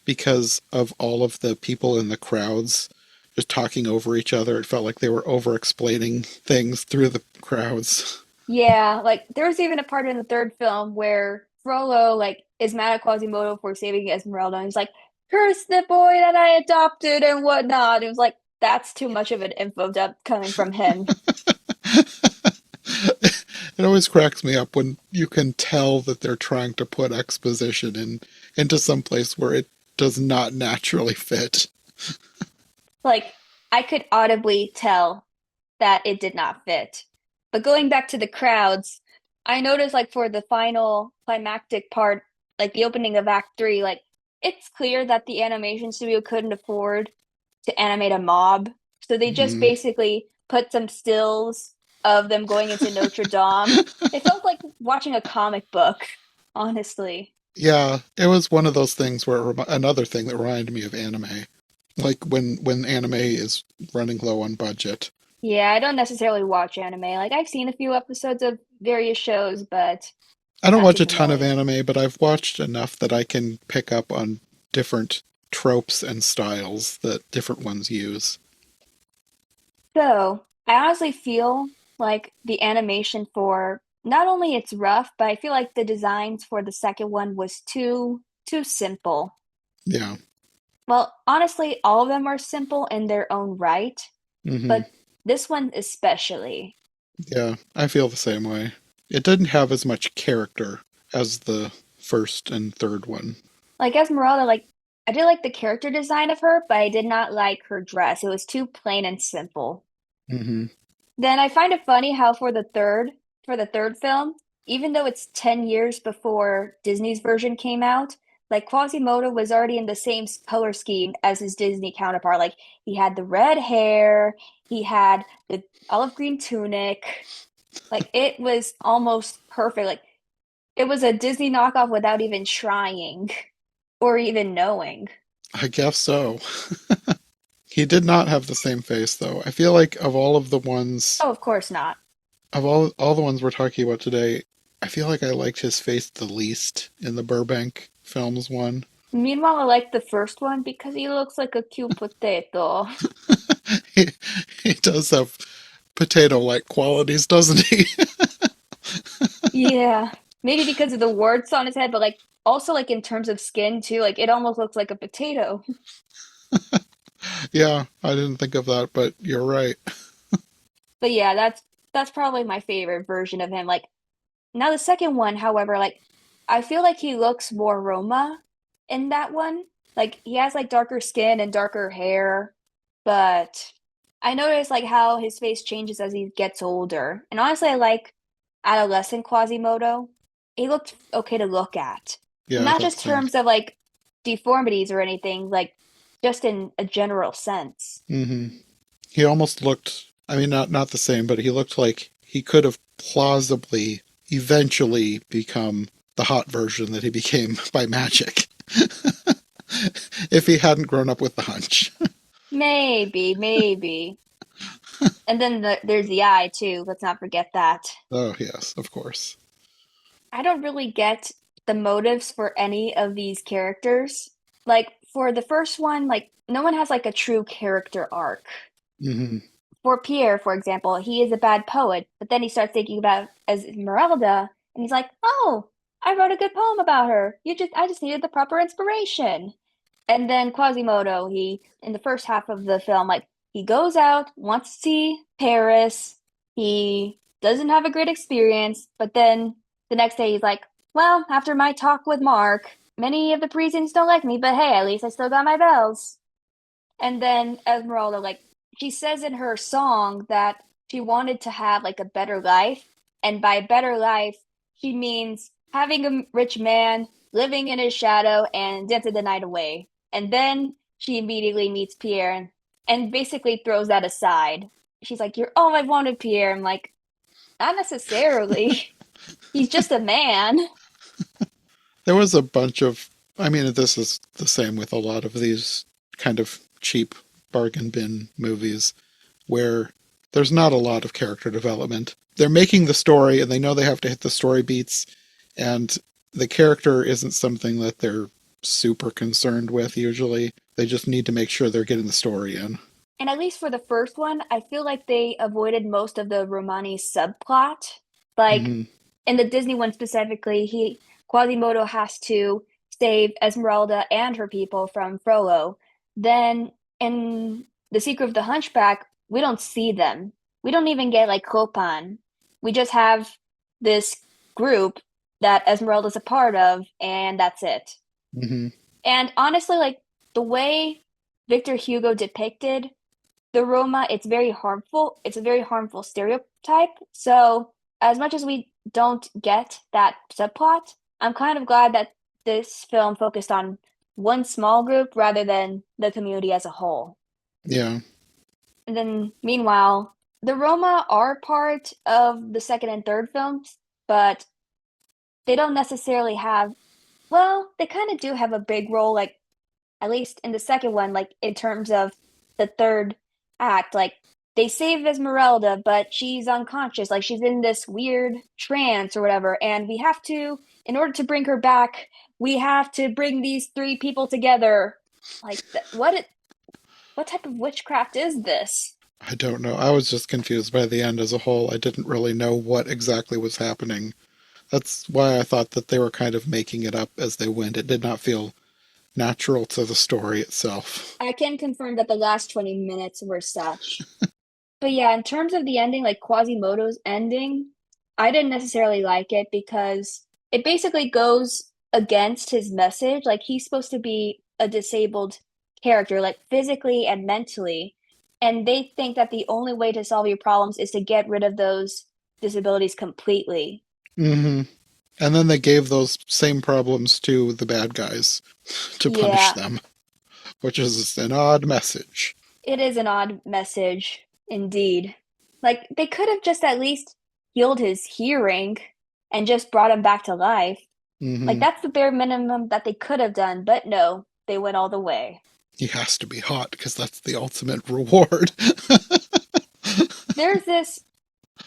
because of all of the people in the crowds just talking over each other. It felt like they were over explaining things through the crowds. Yeah, like there was even a part in the third film where Frollo like is mad at Quasimodo for saving Esmeralda. And he's like, curse the boy that I adopted and whatnot. It was like, that's too much of an info dump coming from him. It always cracks me up when you can tell that they're trying to put exposition into some place where it does not naturally fit. Like, I could audibly tell that it did not fit. But going back to the crowds, I noticed like for the final climactic part, like the opening of Act 3, like it's clear that the animation studio couldn't afford to animate a mob. So they just Mhm. basically put some stills of them going into Notre Dame. It felt like watching a comic book, honestly. Yeah, it was one of those things where another thing that reminded me of anime, like when anime is running low on budget. Yeah, I don't necessarily watch anime. Like I've seen a few episodes of various shows, but I don't not watch too a ton of familiar. anime, but I've watched enough that I can pick up on different tropes and styles that different ones use. So, I honestly feel like the animation for not only it's rough, but I feel like the designs for the second one was too simple. Yeah. Well, honestly, all of them are simple in their own right, Hmm. but this one especially. Yeah, I feel the same way. It didn't have as much character as the first and third one. Like Esmeralda, like I did like the character design of her, but I did not like her dress. It was too plain and simple. Hmm. Then I find it funny how for the third film, even though it's 10 years before Disney's version came out, like Quasimodo was already in the same color scheme as his Disney counterpart. Like he had the red hair, he had the olive green tunic. Like it was almost perfect. Like it was a Disney knockoff without even trying or even knowing. I guess so. He did not have the same face though. I feel like of all of the ones Oh, of course not. of all the ones we're talking about today, I feel like I liked his face the least in the Burbank films one. Meanwhile, I like the first one because he looks like a cute potato. he, he does have potato-like qualities, doesn't he? Yeah, maybe because of the warts on his head, but like also like in terms of skin too, like it almost looks like a potato. Yeah, I didn't think of that, but you're right. But yeah, that's probably my favorite version of him. Like now the second one, however, like I feel like he looks more Roma in that one. Like he has like darker skin and darker hair, but I notice like how his face changes as he gets older. And honestly, I like adolescent Quasimodo. He looked okay to look at. Yeah, I Not thought the just same. terms of like deformities or anything, like just in a general sense. Hmm. He almost looked, I mean, not the same, but he looked like he could have plausibly eventually become the hot version that he became by magic if he hadn't grown up with the hunch. Maybe. And then there's the eye too. Let's not forget that. Oh, yes, of course. I don't really get the motives for any of these characters. Like for the first one, like no one has like a true character arc. Hmm. For Pierre, for example, he is a bad poet, but then he starts thinking about Esmeralda, and he's like, "Oh, I wrote a good poem about her. I just needed the proper inspiration." And then Quasimodo, he in the first half of the film, like he goes out, wants to see Paris. He doesn't have a great experience, but then the next day he's like, "Well, after my talk with Mark, many of the Parisians don't like me, but hey, at least I still got my bells." And then Esmeralda, like, she says in her song that she wanted to have like a better life. And by better life, she means having a rich man, living in his shadow, and dancing the night away. And then she immediately meets Pierre and basically throws that aside. She's like, "You're all I wanted, Pierre." I'm like, not necessarily. He's just a man. There was a bunch of, I mean, this is the same with a lot of these kind of cheap bargain bin movies where there's not a lot of character development. They're making the story and they know they have to hit the story beats, and the character isn't something that they're super concerned with usually. They just need to make sure they're getting the story in. And at least for the first one, I feel like they avoided most of the Romani subplot. Like Hmm. in the Disney one specifically, he Quasimodo has to save Esmeralda and her people from Frollo. Then in The Secret of the Hunchback, we don't see them. We don't even get like Copan. We just have this group that Esmeralda's a part of, and that's it. Hmm. And honestly, like the way Victor Hugo depicted the Roma, it's very harmful. It's a very harmful stereotype. So, as much as we don't get that subplot, I'm kind of glad that this film focused on one small group rather than the community as a whole. Yeah. And then, meanwhile, the Roma are part of the second and third films, but they don't necessarily have, well, they kind of do have a big role, like at least in the second one, like in terms of the third act, like they save Esmeralda, but she's unconscious, like she's in this weird trance or whatever, and we have to, in order to bring her back, we have to bring these three people together. Like, what type of witchcraft is this? I don't know. I was just confused by the end as a whole. I didn't really know what exactly was happening. That's why I thought that they were kind of making it up as they went. It did not feel natural to the story itself. I can confirm that the last 20 minutes were such. But yeah, in terms of the ending, like Quasimodo's ending, I didn't necessarily like it because it basically goes against his message. Like he's supposed to be a disabled character, like physically and mentally. And they think that the only way to solve your problems is to get rid of those disabilities completely. Hmm. And then they gave those same problems to the bad guys to punish Yeah, them, which is an odd message. it is an odd message indeed. Like they could have just at least healed his hearing and just brought him back to life. Like Hmm. that's the bare minimum that they could have done, but no, they went all the way. He has to be hot because that's the ultimate reward. There's this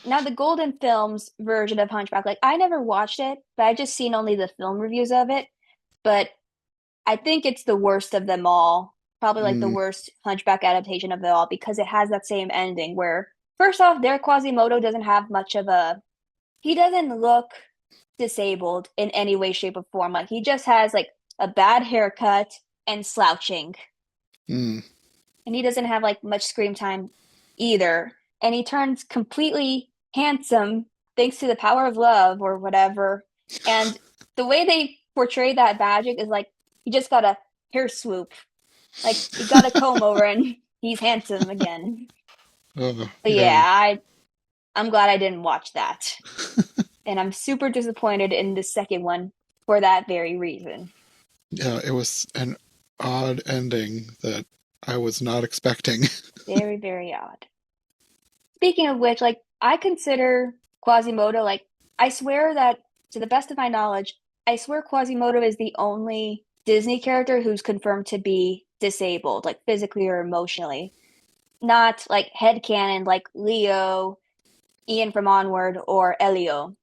now the Golden Films version of Hunchback. Like I never watched it, but I just seen only the film reviews of it. But I think it's the worst of them all. Probably like the Mm, worst Hunchback adaptation of it all because it has that same ending where first off, their Quasimodo doesn't have much of a he doesn't look disabled in any way, shape, or form. Like he just has like a bad haircut and slouching. mm. And he doesn't have like much screen time either. And he turns completely handsome thanks to the power of love or whatever. And the way they portray that magic is like he just got a hair swoop, like he got a comb over and he's handsome again. But Yeah. yeah, I'm glad I didn't watch that. And I'm super disappointed in the second one for that very reason. Yeah, it was an odd ending that I was not expecting. Very, very odd. Speaking of which, like I consider Quasimodo like I swear that to the best of my knowledge, I swear Quasimodo is the only Disney character who's confirmed to be disabled, like physically or emotionally. Not like headcanon like Leo, Ian from Onward, or Elio.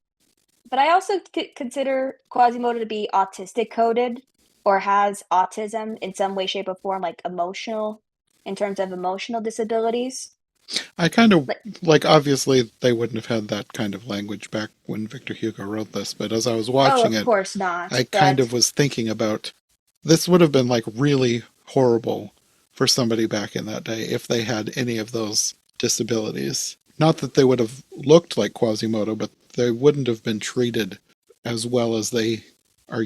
But I also consider Quasimodo to be autistic coded or has autism in some way, shape, or form, like emotional, in terms of emotional disabilities. I kind of Like, like, obviously they wouldn't have had that kind of language back when Victor Hugo wrote this, but as I was oh, watching of it, course not. I kind But of was thinking about this would have been like really horrible for somebody back in that day if they had any of those disabilities. Not that they would have looked like Quasimodo, but they wouldn't have been treated as well as they are,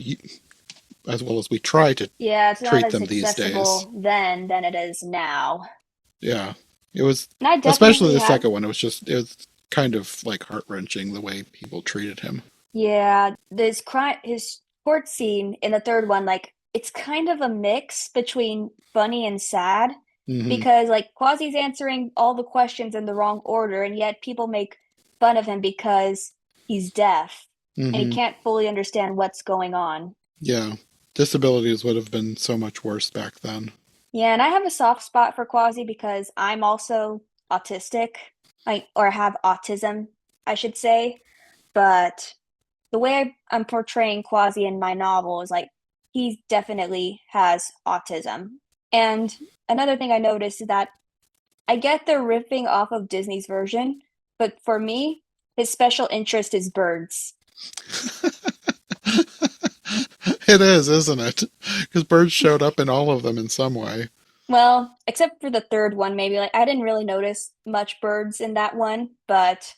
as well as we try to yeah, it's not treat as them these days. accessible then than it is now. Yeah. It was, And I especially definitely the have, second one, it was kind of like heart wrenching the way people treated him. yeah, his court scene in the third one, like it's kind of a mix between funny and sad Hmm. because like Quasi's answering all the questions in the wrong order, and yet people make fun of him because he's deaf and he Hmm. can't fully understand what's going on. Yeah. Disabilities would have been so much worse back then. Yeah, and I have a soft spot for Quasi because I'm also autistic, like or have autism, I should say. But the way I'm portraying Quasi in my novel is like he definitely has autism. And another thing I noticed is that I get they're riffing off of Disney's version, but for me, his special interest is birds. It is, isn't it? Because birds showed up in all of them in some way. Well, except for the third one, maybe. Like, I didn't really notice much birds in that one, but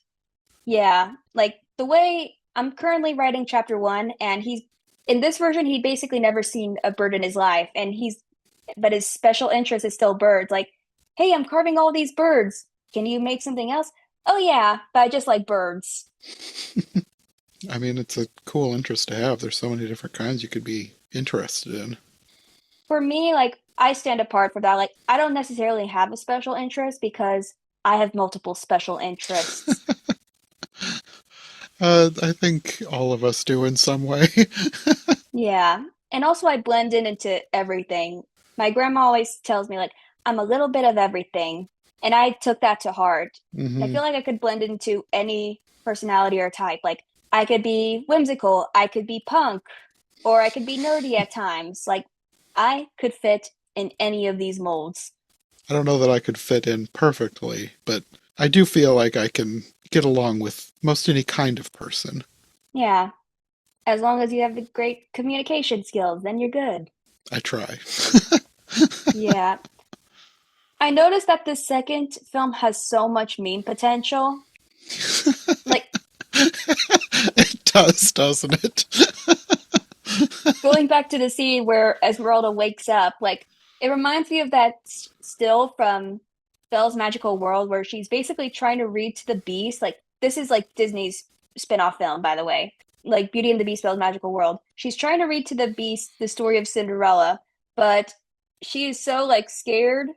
yeah, like the way I'm currently writing chapter one, and he's in this version, he basically never seen a bird in his life, and but his special interest is still birds. Like, hey, I'm carving all these birds. Can you make something else? Oh yeah, but I just like birds. I mean, it's a cool interest to have. There's so many different kinds you could be interested in. For me, like I stand apart from that. Like I don't necessarily have a special interest because I have multiple special interests. I think all of us do in some way. Yeah. And also I blend in into everything. My grandma always tells me like I'm a little bit of everything, and I took that to heart. And I Hmm. feel like I could blend into any personality or type. Like I could be whimsical, I could be punk, or I could be nerdy at times. Like I could fit in any of these molds. I don't know that I could fit in perfectly, but I do feel like I can get along with most any kind of person. Yeah. As long as you have the great communication skills, then you're good. I try. Yeah. I noticed that the second film has so much meme potential. Like It does, doesn't it? going back to the scene where Esmeralda wakes up, like it reminds me of that still from Belle's Magical World where she's basically trying to read to the Beast. Like this is like Disney's spin-off film, by the way. Like Beauty and the Beast, Belle's Magical World. She's trying to read to the Beast the story of Cinderella, but she is so like scared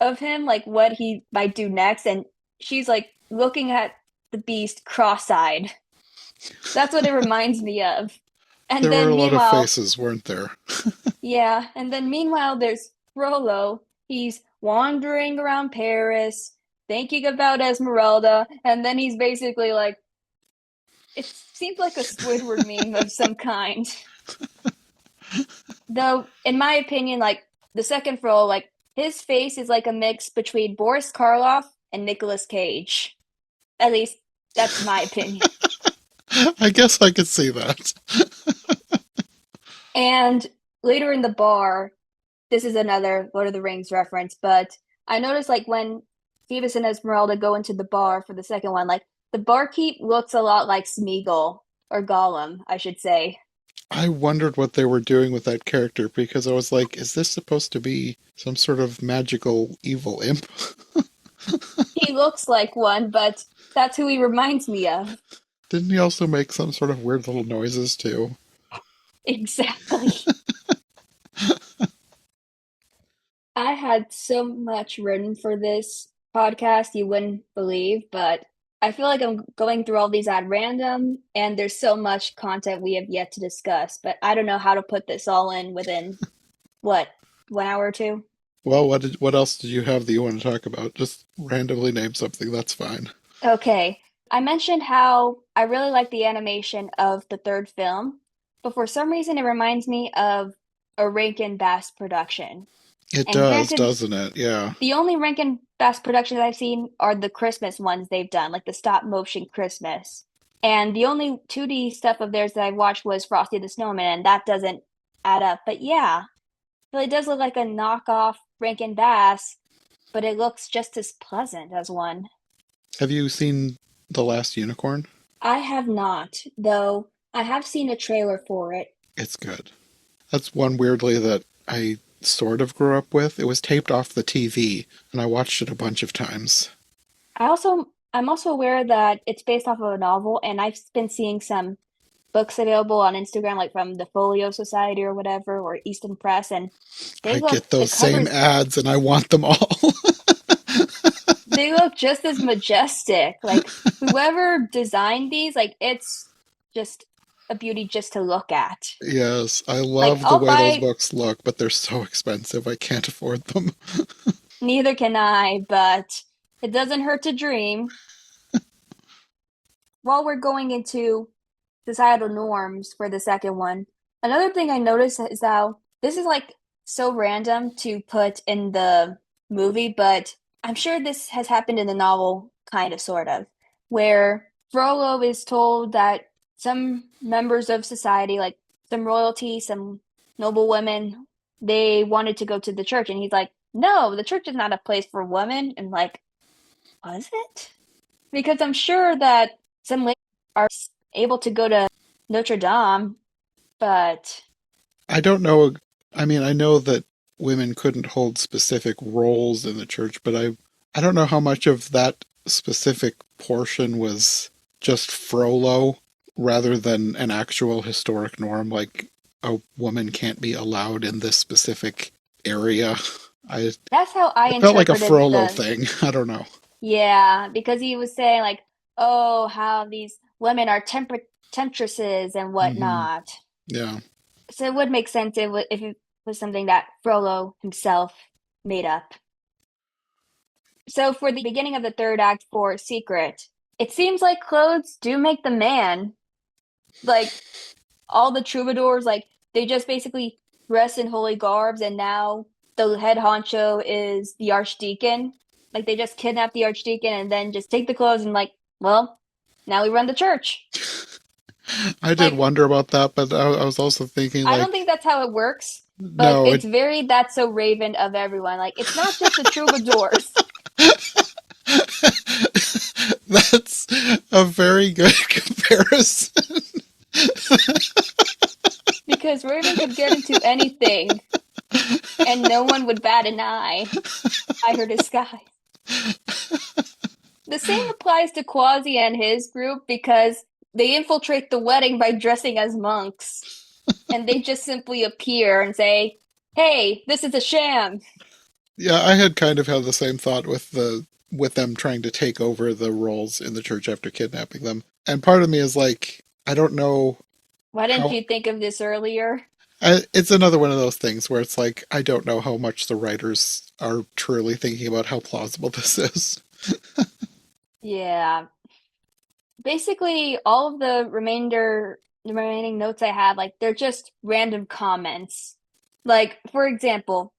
of him, like what he might do next, and she's like looking at the Beast cross-eyed. That's what it reminds me of. And There were a then lot of meanwhile, faces, weren't there? yeah, and then meanwhile, there's Frollo. He's wandering around Paris, thinking about Esmeralda, and then he's basically like, it seems like a Squidward meme of some kind. Though, in my opinion, like the second Frollo, like his face is like a mix between Boris Karloff and Nicolas Cage. At least that's my opinion. I guess I could see that. And later in the bar, this is another Lord of the Rings reference, but I noticed like when Phoebus and Esmeralda go into the bar for the second one, like the barkeep looks a lot like Smeagol or Gollum, I should say. I wondered what they were doing with that character because I was like, is this supposed to be some sort of magical evil imp? He looks like one, but that's who he reminds me of. Didn't he also make some sort of weird little noises too? Exactly. I had so much written for this podcast you wouldn't believe, but I feel like I'm going through all these at random, and there's so much content we have yet to discuss, but I don't know how to put this all in within what, 1 hour or two? Well, what else did you have that you want to talk about? Just randomly name something, that's fine. Okay. I mentioned how I really like the animation of the third film, but for some reason it reminds me of a Rankin Bass production. It And does, granted, doesn't it? Yeah. the only Rankin Bass productions I've seen are the Christmas ones they've done, like the stop motion Christmas. And the only 2D stuff of theirs that I watched was Frosty the Snowman, and that doesn't add up. But yeah, well, it does look like a knockoff Rankin Bass, but it looks just as pleasant as one. Have you seen The Last Unicorn? I have not, though I have seen a trailer for it. It's good. That's one weirdly that I sort of grew up with. It was taped off the TV, and I watched it a bunch of times. I'm also aware that it's based off of a novel, and I've been seeing some books available on Instagram, like from the Folio Society or whatever, or Easton Press, and I get the those same covers ads, and I want them all. they look just as majestic. Like whoever designed these, like it's just a beauty just to look at. Yes, I Like love the I'll way those buy, books look, but they're so expensive. I can't afford them. neither can I, but it doesn't hurt to dream. While we're going into societal norms for the second one, another thing I noticed is how this is like so random to put in the movie, but I'm sure this has happened in the novel, kind of, sort of, where Frollo is told that some members of society, like some royalty, some noble women, they wanted to go to the church, and he's like, "No, the church is not a place for women." And like, was it? Because I'm sure that some ladies are able to go to Notre Dame, but I don't know. I mean, I know that women couldn't hold specific roles in the church, but I don't know how much of that specific portion was just Frollo rather than an actual historic norm, like a woman can't be allowed in this specific area. I that's how I It felt like a interpreted Frollo the, thing. I don't know. yeah, because he was saying like, oh, how these women are temptresses and Hmm. whatnot. Yeah. So it would make sense if it was something that Frollo himself made up. So for the beginning of the third act for Secret, it seems like clothes do make the man. Like all the troubadours, like they just basically dress in holy garbs, and now the head honcho is the archdeacon. Like they just kidnap the archdeacon and then just take the clothes and like, well, now we run the church. I did Like wonder about that, but I was also thinking I don't like, think that's how it works, but no, it's very That's So Raven of everyone. Like it's not just the troubadours that's a very good comparison. because Raven could get into anything and no one would bat an eye by her disguise. The same applies to Quasi and his group because they infiltrate the wedding by dressing as monks and they just simply appear and say, "Hey, this is a sham." Yeah, I had kind of had the same thought with them trying to take over the roles in the church after kidnapping them. And part of me is like, I don't know Why didn't how. you think of this earlier? It's another one of those things where it's like, I don't know how much the writers are truly thinking about how plausible this is. Yeah. Basically, all of the remaining notes I had, like, they're just random comments. Like, for example,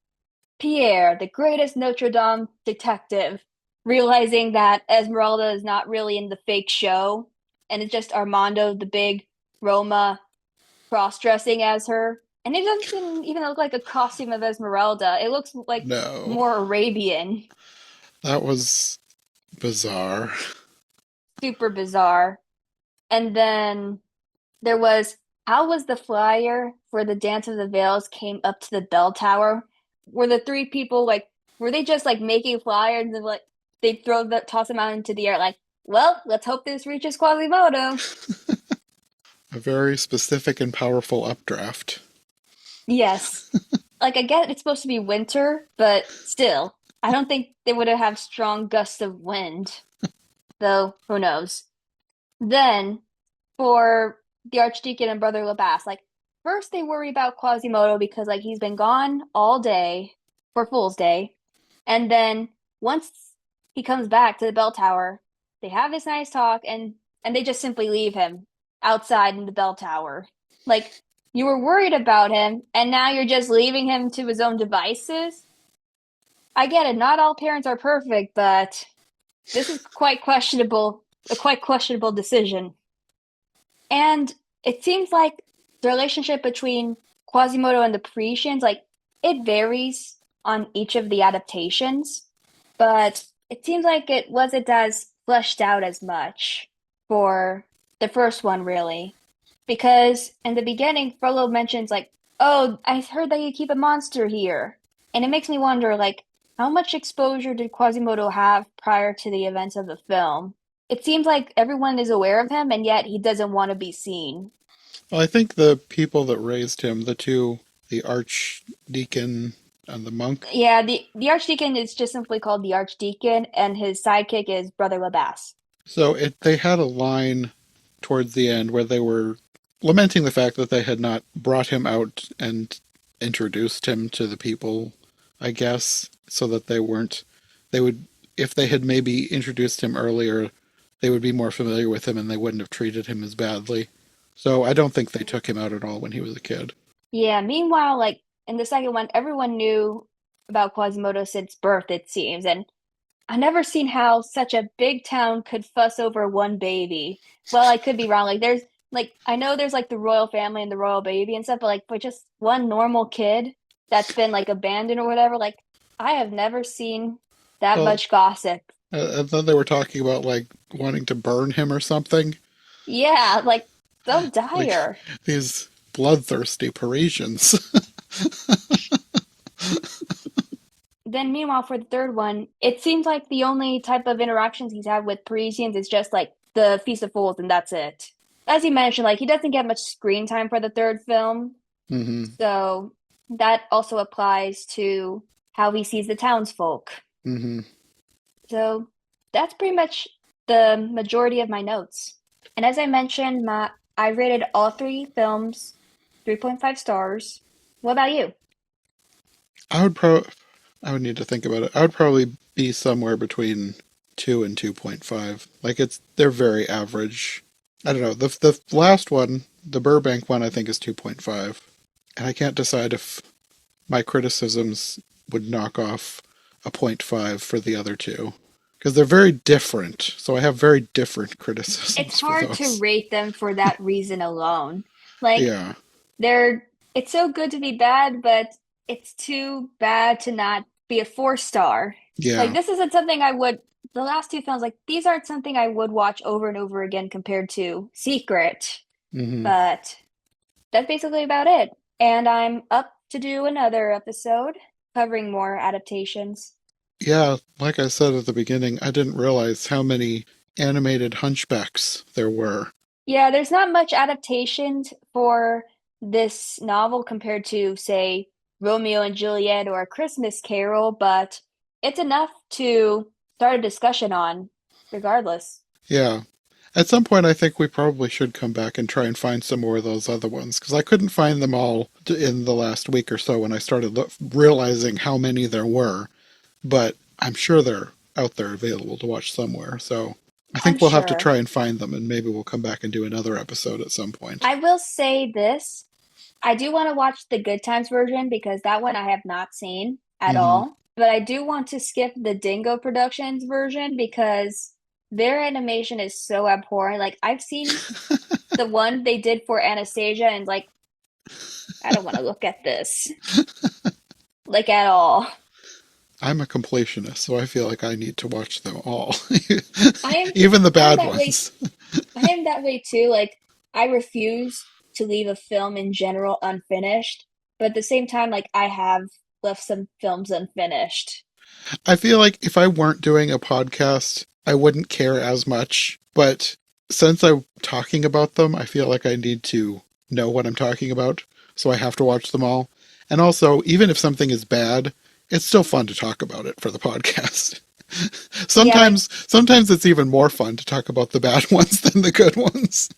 Pierre, the greatest Notre Dame detective, realizing that Esmeralda is not really in the fake show, and it's just Armando, the big Roma, cross-dressing as her. And it doesn't even look like a costume of Esmeralda. It looks like No, more Arabian. that was bizarre. Super bizarre. And then there was how was the flyer for the Dance of the Veils came up to the bell tower? Were the three people like were they just like making flyers and like they toss them out into the air like, well, let's hope this reaches Quasimodo. A very specific and powerful updraft. Yes. Like I get it's supposed to be winter, but still, I don't think they would have strong gusts of wind. Though, who knows? Then for the Archdeacon and Brother Labas. Like, first they worry about Quasimodo because like he's been gone all day for Fool's Day, and then once he comes back to the bell tower, they have this nice talk, and they just simply leave him outside in the bell tower. Like, you were worried about him, and now you're just leaving him to his own devices. I get it. Not all parents are perfect, but this is quite questionable. A quite questionable decision. And it seems like the relationship between Quasimodo and the Parisians, like it varies on each of the adaptations, but it seems like it wasn't as fleshed out as much for the first one, really. Because in the beginning, Frollo mentions like, "Oh, I heard that you keep a monster here," and it makes me wonder, like, how much exposure did Quasimodo have prior to the events of the film? It seems like everyone is aware of him, and yet he doesn't want to be seen. Well, I think the people that raised him, the two, the archdeacon and the monk. Yeah, the Archdeacon is just simply called the Archdeacon, and his sidekick is Brother Labas. So they had a line towards the end where they were lamenting the fact that they had not brought him out and introduced him to the people, I guess, so that they would, if they had maybe introduced him earlier, they would be more familiar with him and they wouldn't have treated him as badly. So I don't think they took him out at all when he was a kid. Yeah, meanwhile, like in the second one, everyone knew about Quasimodo since birth, it seems, and I never seen how such a big town could fuss over one baby. Well, I could be wrong. Like Like, I know there's like the royal family and the royal baby and stuff, but like, for just one normal kid that's been like abandoned or whatever, like, I have never seen that Well, much gossip. and then they were talking about like wanting to burn him or something. Yeah, like, so Like dire. these bloodthirsty Parisians. Then, meanwhile, for the third one, it seems like the only type of interactions he's had with Parisians is just like the Feast of Fools, and that's it. As you mentioned, like, he doesn't get much screen time for the third film, Hmm. so that also applies to how he sees the townsfolk. Hmm. So that's pretty much the majority of my notes. And as I mentioned, I rated all three films 3.5 stars. What about you? I would pro I would need to think about it. I would probably be somewhere between 2 and 2.5. Like they're very average. I don't know. The last one, the Burbank one I think is 2.5. And I can't decide if my criticisms would knock off a point 0.5 for the other two because they're very different. So I have very different It's criticisms for hard to those. rate them for that reason alone. Like, Yeah. it's so good to be bad, but it's too bad to not be a 4 star. Like, Yeah. this isn't something the last two films, like, these aren't something I would watch over and over again compared to Secret, Hmm. but that's basically about it. And I'm up to do another episode covering more adaptations. Yeah, like I said at the beginning, I didn't realize how many animated hunchbacks there were. Yeah, there's not much adaptations for this novel compared to, say, Romeo and Juliet or A Christmas Carol, but it's enough to start a discussion on, regardless. Yeah. At some point, I think we probably should come back and try and find some more of those other ones because I couldn't find them all in the last week or so when I started realizing how many there were. But I'm sure they're out there available to watch somewhere. So I I'm think we'll have to sure. try and find them and maybe we'll come back and do another episode at some point. I will say this. I do want to watch the Good Times version because that one I have not seen at Hmm. all. But I do want to skip the Dingo Productions version because their animation is so abhorrent. Like, I've seen the one they did for Anastasia and like, I don't want to look at this like at all. I'm a completionist, so I feel like I need to watch them all, I am even the I'm bad that way ones. I am that way too. Like, I refuse to leave a film in general unfinished, but at the same time, like, I have left some films unfinished. I feel like if I weren't doing a podcast, I wouldn't care as much. But since I'm talking about them, I feel like I need to know what I'm talking about. So I have to watch them all. And also, even if something is bad, it's still fun to talk about it for the podcast. Yeah, like, Sometimes it's even more fun to talk about the bad ones than the good ones.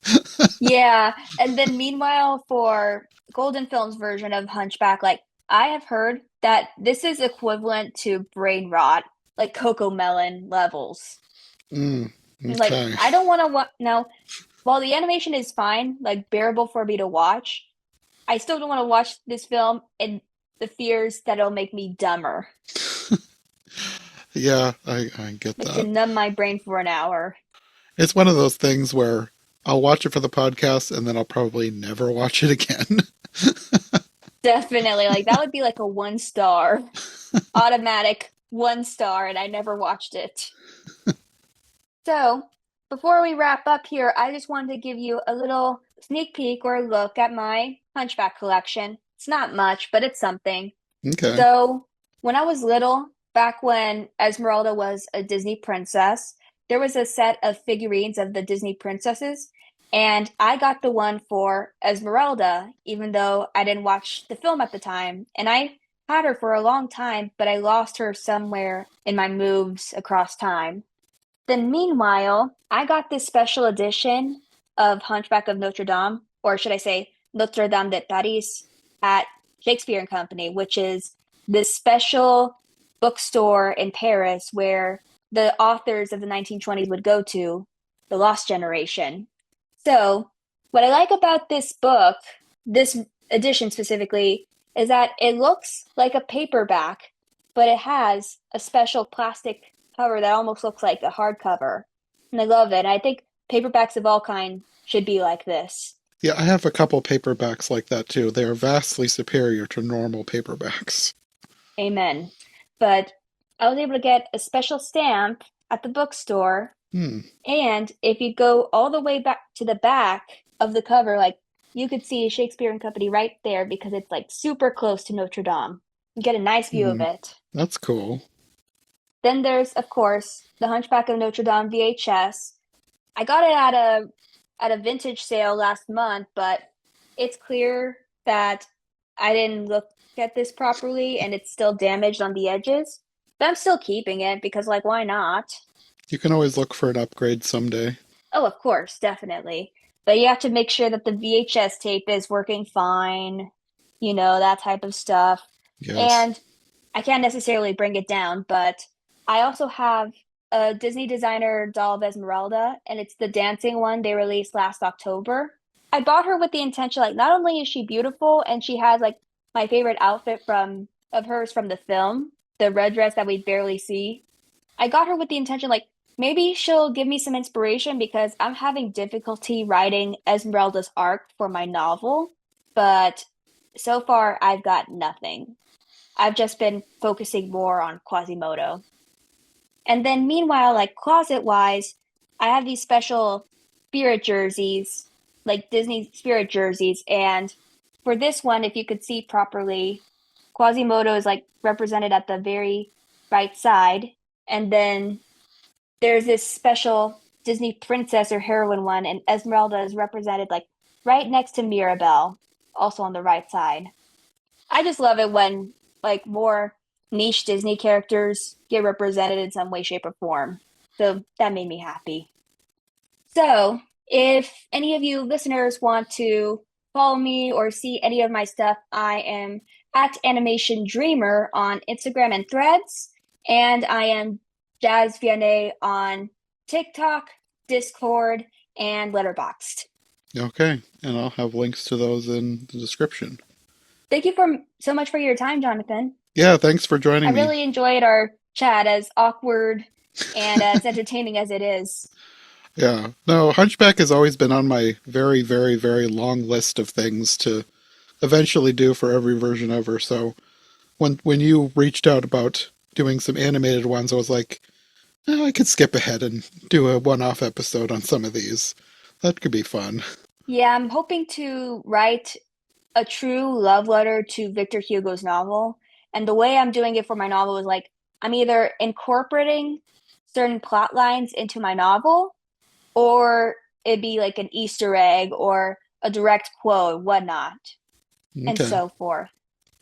yeah. And then meanwhile, for Golden Films version of Hunchback, like, I have heard that this is equivalent to brain rot, like Coco Melon levels. Mm, Like, okay. I don't want to now, while the animation is fine, like bearable for me to watch, I still don't want to watch this film and the fears that it'll make me dumber, Yeah, I get like to that. numb my brain for an hour. It's one of those things where I'll watch it for the podcast and then I'll probably never watch it again. Definitely, like that would be like a 1 star, automatic 1 star, and I never watched it. So, before we wrap up here, I just wanted to give you a little sneak peek or look at my Hunchback collection. It's not much, but it's something. Okay. So, when I was little, back when Esmeralda was a Disney princess, there was a set of figurines of the Disney princesses, and I got the one for Esmeralda, even though I didn't watch the film at the time. And I had her for a long time, but I lost her somewhere in my moves across time. Then, meanwhile, I got this special edition of Hunchback of Notre Dame, or should I say Notre Dame de Paris, at Shakespeare and Company, which is this special bookstore in Paris where the authors of the 1920s would go to, the Lost Generation. So, what I like about this book, this edition specifically, is that it looks like a paperback, but it has a special plastic cover that almost looks like a hardcover. And I love it. I think paperbacks of all kinds should be like this. Yeah, I have a couple paperbacks like that too. They are vastly superior to normal paperbacks. Amen. But I was able to get a special stamp at the bookstore. And if you go all the way back to the back of the cover, like you could see Shakespeare and Company right there because it's like super close to Notre Dame. You get a nice view of it. That's cool. Then there's, of course, the Hunchback of Notre Dame VHS. I got it at a vintage sale last month, but it's clear that I didn't look at this properly and it's still damaged on the edges. But I'm still keeping it because, like, why not? You can always look for an upgrade someday. Oh, of course, definitely. But you have to make sure that the VHS tape is working fine, that type of stuff. Yes. And I can't necessarily bring it down, but I also have a Disney designer doll of Esmeralda, and it's the dancing one they released last October. I bought her with the intention, like, not only is she beautiful, and she has, like, my favorite outfit of hers from the film, the red dress that we barely see. I got her with the intention, like, maybe she'll give me some inspiration because I'm having difficulty writing Esmeralda's arc for my novel, but so far I've got nothing. I've just been focusing more on Quasimodo. And then meanwhile, like closet-wise, I have these special spirit jerseys, like Disney spirit jerseys, and for this one, if you could see properly, Quasimodo is like represented at the very right side, and then there's this special Disney princess or heroine one, and Esmeralda is represented like right next to Mirabelle, also on the right side. I just love it when like more niche Disney characters get represented in some way, shape, or form. So that made me happy. So if any of you listeners want to follow me or see any of my stuff, I am at Animation Dreamer on Instagram and Threads, and I am Jaz Vianey on TikTok, Discord, and Letterboxd. Okay, and I'll have links to those in the description. Thank you so much for your time, Jonathan. Yeah, thanks for joining me. I really enjoyed our chat, as awkward and as entertaining as it is. Yeah. No, Hunchback has always been on my very, very, very long list of things to eventually do for every version ever. So when you reached out about doing some animated ones, I was like, I could skip ahead and do a one-off episode on some of these. That could be fun. Yeah, I'm hoping to write a true love letter to Victor Hugo's novel. And the way I'm doing it for my novel is like, I'm either incorporating certain plot lines into my novel, or it'd be like an Easter egg or a direct quote, whatnot, and so forth.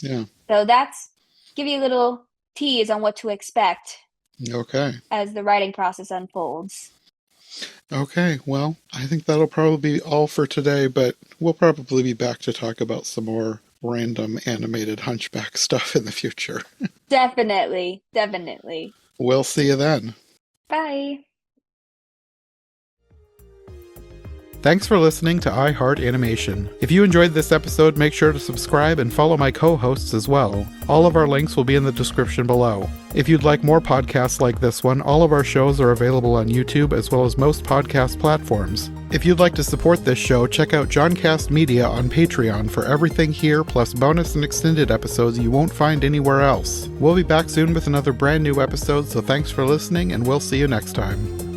Yeah. So that's give you a little tease on what to expect. Okay. As the writing process unfolds. Okay, well, I think that'll probably be all for today, but we'll probably be back to talk about some more random animated Hunchback stuff in the future. Definitely. We'll see you then. Bye. Thanks for listening to iHeart Animation. If you enjoyed this episode, make sure to subscribe and follow my co-hosts as well. All of our links will be in the description below. If you'd like more podcasts like this one, all of our shows are available on YouTube as well as most podcast platforms. If you'd like to support this show, check out Johncast Media on Patreon for everything here, plus bonus and extended episodes you won't find anywhere else. We'll be back soon with another brand new episode, so thanks for listening, and we'll see you next time.